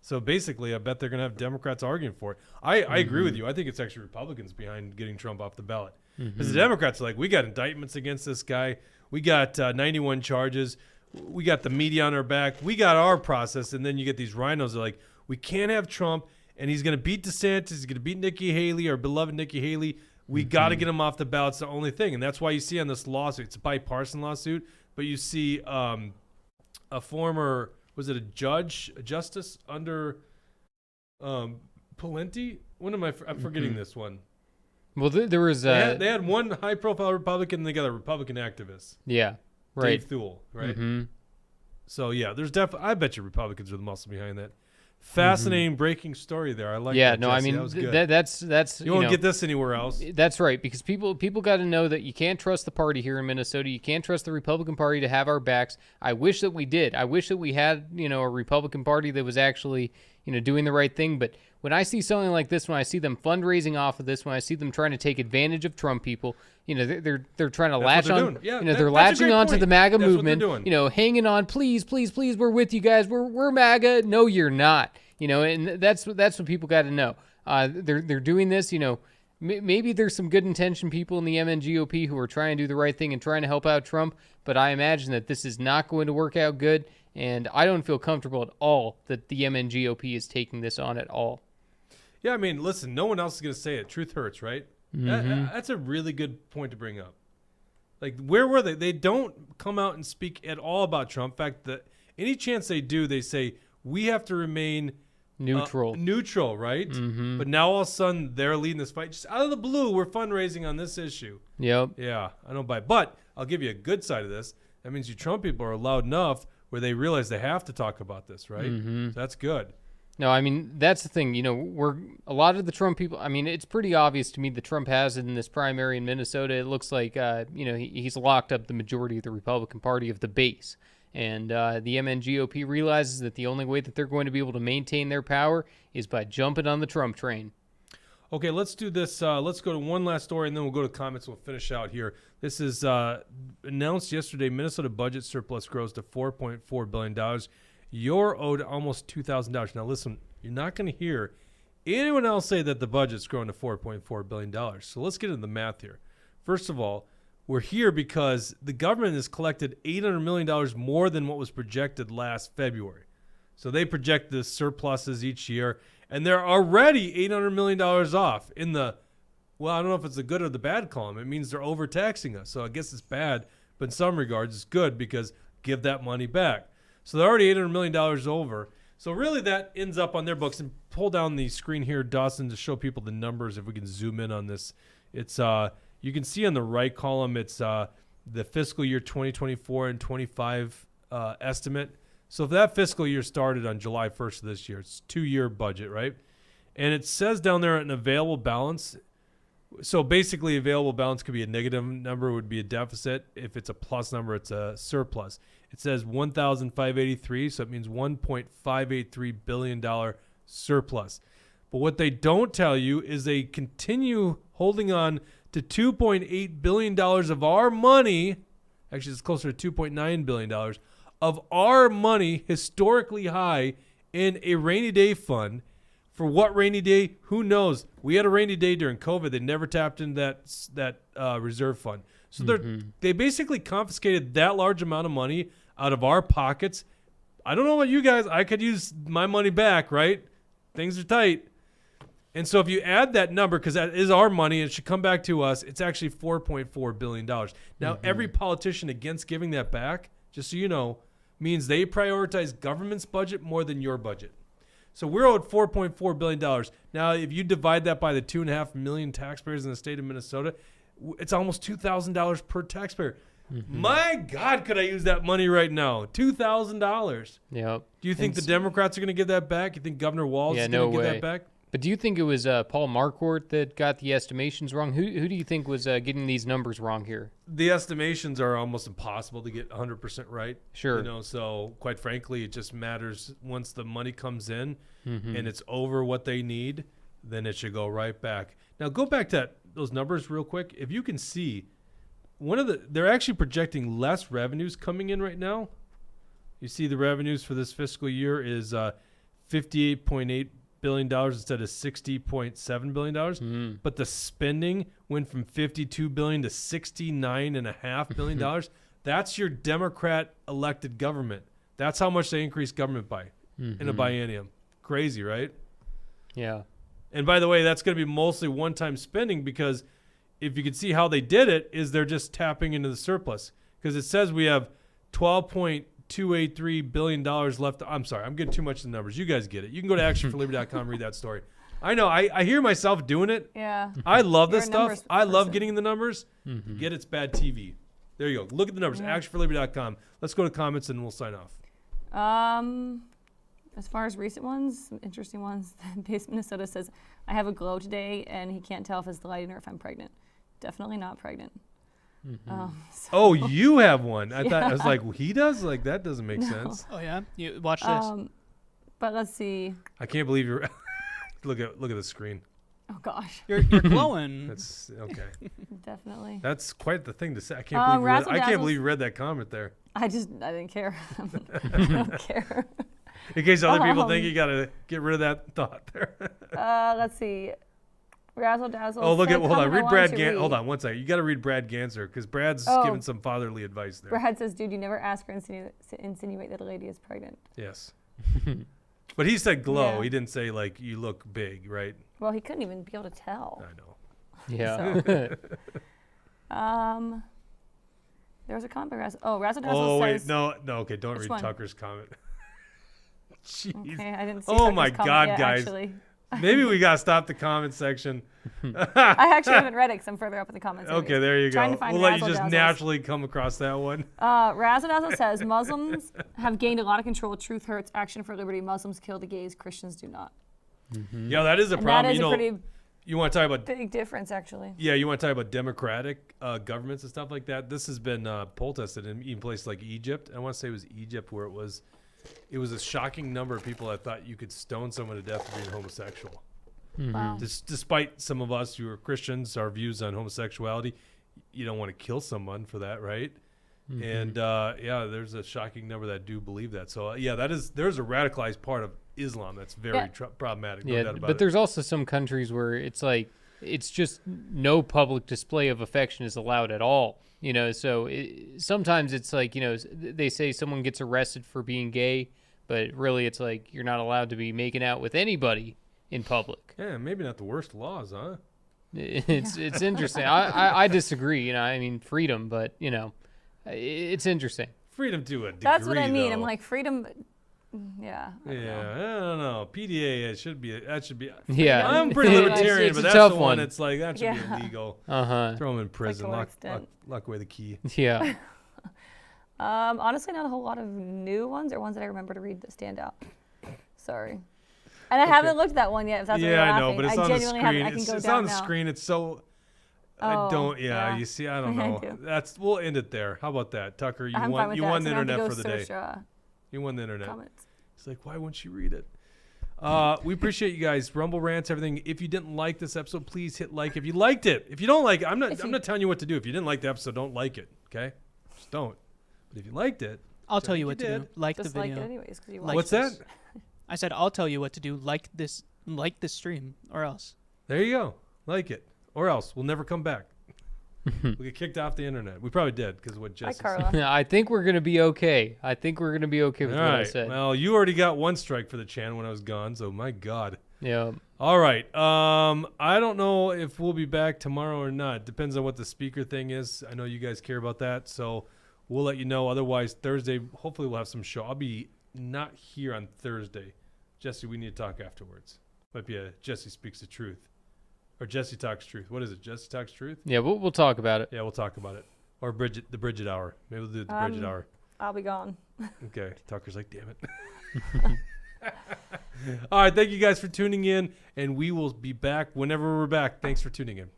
So basically, I bet they're going to have Democrats arguing for it. I agree with you. I think it's actually Republicans behind getting Trump off the ballot. Because the Democrats are like, we got indictments against this guy. We got 91 charges. We got the media on our back. We got our process. And then you get these rhinos that are like, we can't have Trump, and he's going to beat DeSantis. He's going to beat Nikki Haley, our beloved Nikki Haley. We got to get him off the ballot. It's the only thing. And that's why you see on this lawsuit, it's a bipartisan lawsuit, but you see a former, was it a justice under Pawlenty? I'm forgetting this one. Well, there was... they had one high-profile Republican, and they got a Republican activist. Yeah, right. Dave Thule, right? So, yeah, there's definitely... I bet you Republicans are the muscle behind that. Fascinating breaking story there. I like that. Yeah, no, Jesse. I mean, that was good. that's you won't get this anywhere else. That's right, because people got to know that you can't trust the party here in Minnesota. You can't trust the Republican Party to have our backs. I wish that we did. I wish that we had, a Republican Party that was actually, doing the right thing. But when I see something like this, when I see them fundraising off of this, when I see them trying to take advantage of Trump people, they're trying to latch on. Yeah, they're latching on to the MAGA movement. Doing. Hanging on, please, we're with you guys. We're MAGA. No, you're not. And that's what people got to know. They're doing this. maybe there's some good intentioned people in the MNGOP who are trying to do the right thing and trying to help out Trump, but I imagine that this is not going to work out good, and I don't feel comfortable at all that the MNGOP is taking this on at all. Yeah, I mean, listen, no one else is going to say it. Truth hurts, right? That's a really good point to bring up. Like, where were they? They don't come out and speak at all about Trump. In fact, any chance they do, they say, we have to remain neutral, right? But now all of a sudden, they're leading this fight. Just out of the blue, we're fundraising on this issue. Yep. Yeah, I don't buy it. But I'll give you a good side of this. That means you Trump people are loud enough where they realize they have to talk about this, right? So that's good. No, I mean, that's the thing. A lot of the Trump people, I mean, it's pretty obvious to me that Trump has it in this primary in Minnesota. It looks like, he's locked up the majority of the Republican Party of the base. And the MNGOP realizes that the only way that they're going to be able to maintain their power is by jumping on the Trump train. Okay, let's do this. Let's go to one last story, and then we'll go to comments. We'll finish out here. This is announced yesterday. Minnesota budget surplus grows to $4.4 billion. You're owed almost $2,000. Now, listen, you're not going to hear anyone else say that the budget's growing to $4.4 billion. So let's get into the math here. First of all, we're here because the government has collected $800 million more than what was projected last February. So they project the surpluses each year, and they're already $800 million off in the, well, I don't know if it's the good or the bad column. It means they're overtaxing us. So I guess it's bad, but in some regards it's good because give that money back. So they're already $800 million over. So really that ends up on their books. And pull down the screen here, Dawson, to show people the numbers if we can zoom in on this. It's you can see on the right column, it's the fiscal year 2024 and 25 estimate. So if that fiscal year started on July 1st of this year, it's a 2-year budget, right? And it says down there an available balance. So basically available balance could be a negative number, would be a deficit. If it's a plus number, it's a surplus. It says 1,583, so it means $1.583 billion surplus. But what they don't tell you is they continue holding on to $2.8 billion of our money. Actually, it's closer to $2.9 billion of our money, historically high, in a rainy day fund. For what rainy day? Who knows? We had a rainy day during COVID. They never tapped into that reserve fund. So they basically confiscated that large amount of money out of our pockets. I don't know about you guys. I could use my money back, right? Things are tight. And so if you add that number, because that is our money, it should come back to us, it's actually $4.4 billion. Now, every politician against giving that back, just so you know, means they prioritize government's budget more than your budget. So we're owed $4.4 billion. Now, if you divide that by the 2.5 million taxpayers in the state of Minnesota, it's almost $2,000 per taxpayer. My God, could I use that money right now? $2,000. Yep. Do you think the Democrats are going to give that back? You think Governor Walz is going to give that back? But do you think it was Paul Marquardt that got the estimations wrong? Who do you think was getting these numbers wrong here? The estimations are almost impossible to get 100% right. Sure. So quite frankly, it just matters once the money comes in and it's over what they need, then it should go right back. Now go back to those numbers real quick. If you can see, they're actually projecting less revenues coming in right now. You see the revenues for this fiscal year is $58.8 billion instead of $60.7 billion. But the spending went from $52 billion to $69.5 billion. That's your Democrat elected government. That's how much they increased government by in a biennium. Crazy, right? Yeah. And by the way, that's going to be mostly one-time spending, because if you can see how they did it, is they're just tapping into the surplus, because it says we have $12.283 billion left. I'm sorry, I'm getting too much of the numbers. You guys get it. You can go to actionforliberty.com and read that story. I know. I hear myself doing it. Yeah. I love this You're a stuff. I love getting the numbers. Get It's Bad TV. There you go. Look at the numbers. Actionforliberty.com. Let's go to comments and we'll sign off. As far as recent ones, some interesting ones. Base Minnesota says, I have a glow today, and he can't tell if it's the lighting or if I'm pregnant. Definitely not pregnant. Oh, you have one. I thought I was like, well, he does? Like, that doesn't make sense. Oh yeah, you watch this. But let's see. I can't believe you're look at the screen. Oh gosh. You're glowing. That's okay. Definitely. That's quite the thing to say. I can't believe you read that comment there. I didn't care. I don't care. In case other people think you got to get rid of that thought there. Let's see. Razzle Dazzle. Oh, look said, at hold on. comment I Read wanted Brad. to Hold read. on one second. You got to read Brad Ganser because Brad's giving some fatherly advice there. Brad says, "Dude, you never ask or insinuate that a lady is pregnant." Yes. But he said glow. Yeah. He didn't say like you look big, right? Well, he couldn't even be able to tell. I know. Yeah. There was a comment by Razzle. Oh, Razzle Dazzle Oh wait, says. no. Okay, don't Which read one? Tucker's comment. Jeez. Okay, I didn't see. Oh Tucker's my comment God, yet, guys. Actually. Maybe we gotta stop the comment section. I actually haven't read it because I'm further up in the comments. Okay, there you Trying go. to find We'll let you Razzle just Dazzles. naturally come across that one. Razzle Dazzle says Muslims have gained a lot of control. Truth hurts. Action for liberty. Muslims kill the gays. Christians do not. Yeah, that is a And problem. that is you a know, pretty you want to talk about big difference, actually. Yeah, you want to talk about democratic governments and stuff like that. This has been poll tested in even places like Egypt. I want to say it was Egypt where it was a shocking number of people that thought you could stone someone to death for being homosexual. Wow. Despite some of us who are Christians, our views on homosexuality, you don't want to kill someone for that, right? And yeah, there's a shocking number that do believe that. So yeah, there's a radicalized part of Islam that's very problematic. No doubt about but it. there's also some countries where it's like it's just no public display of affection is allowed at all. You know, so sometimes it's like, you know, they say someone gets arrested for being gay, but really it's like you're not allowed to be making out with anybody in public. Yeah, maybe not the worst laws, huh? It's interesting. I disagree. You know, I mean freedom, but you know, it's interesting. Freedom to a degree. That's what I mean. though. I'm like freedom. Yeah. I don't know. PDA, it should be. That should be. Yeah. I'm pretty libertarian, It's but a that's tough the one. one. It's like that should be Yeah. illegal. Uh-huh. Throw them in prison. to what Lock extent? away the key. Yeah. Honestly, not a whole lot of new ones or ones that I remember to read that stand out. Sorry. And I haven't looked at that one yet. If that's what you're Yeah, I know, laughing. but it's I on the genuinely screen. haven't. I can go It's down on the now. screen. It's so. I Oh, don't. Yeah, yeah. you see, I don't I know. do. We'll end it there. How about that, Tucker? You I'm fine won. with You that, won so the I don't have to internet go for the day. search, You won the internet. comments. It's like, why won't you read it? We appreciate you guys. Rumble rants, everything. If you didn't like this episode, please hit like. If you liked it, if you don't like it, I'm not telling you what to do. If you didn't like the episode, don't like it. Okay, just don't. But if you liked it, I'll tell you what to did. do. Like Just the like video. it anyways, 'cause you Like What's this. that? I said I'll tell you what to do. Like this stream, or else. There you go. Like it, or else we'll never come back. We'll get kicked off the internet. We probably did because of what Jesse said. Carla. I think we're gonna be okay. I think we're gonna be okay with All what I right. said. Well, you already got one strike for the channel when I was gone, so my God. Yeah. All right. I don't know if we'll be back tomorrow or not. Depends on what the speaker thing is. I know you guys care about that, so we'll let you know. Otherwise, Thursday, hopefully we'll have some show. I'll be not here on Thursday. Jesse, we need to talk afterwards. Might be a Jesse Speaks the Truth. Or Jesse Talks Truth. What is it? Jesse Talks Truth? Yeah, we'll talk about it. Yeah, we'll talk about it. Or the Bridget Hour. Maybe we'll do the Bridget Hour. I'll be gone. Okay. Tucker's like, damn it. All right. Thank you guys for tuning in, and we will be back whenever we're back. Thanks for tuning in.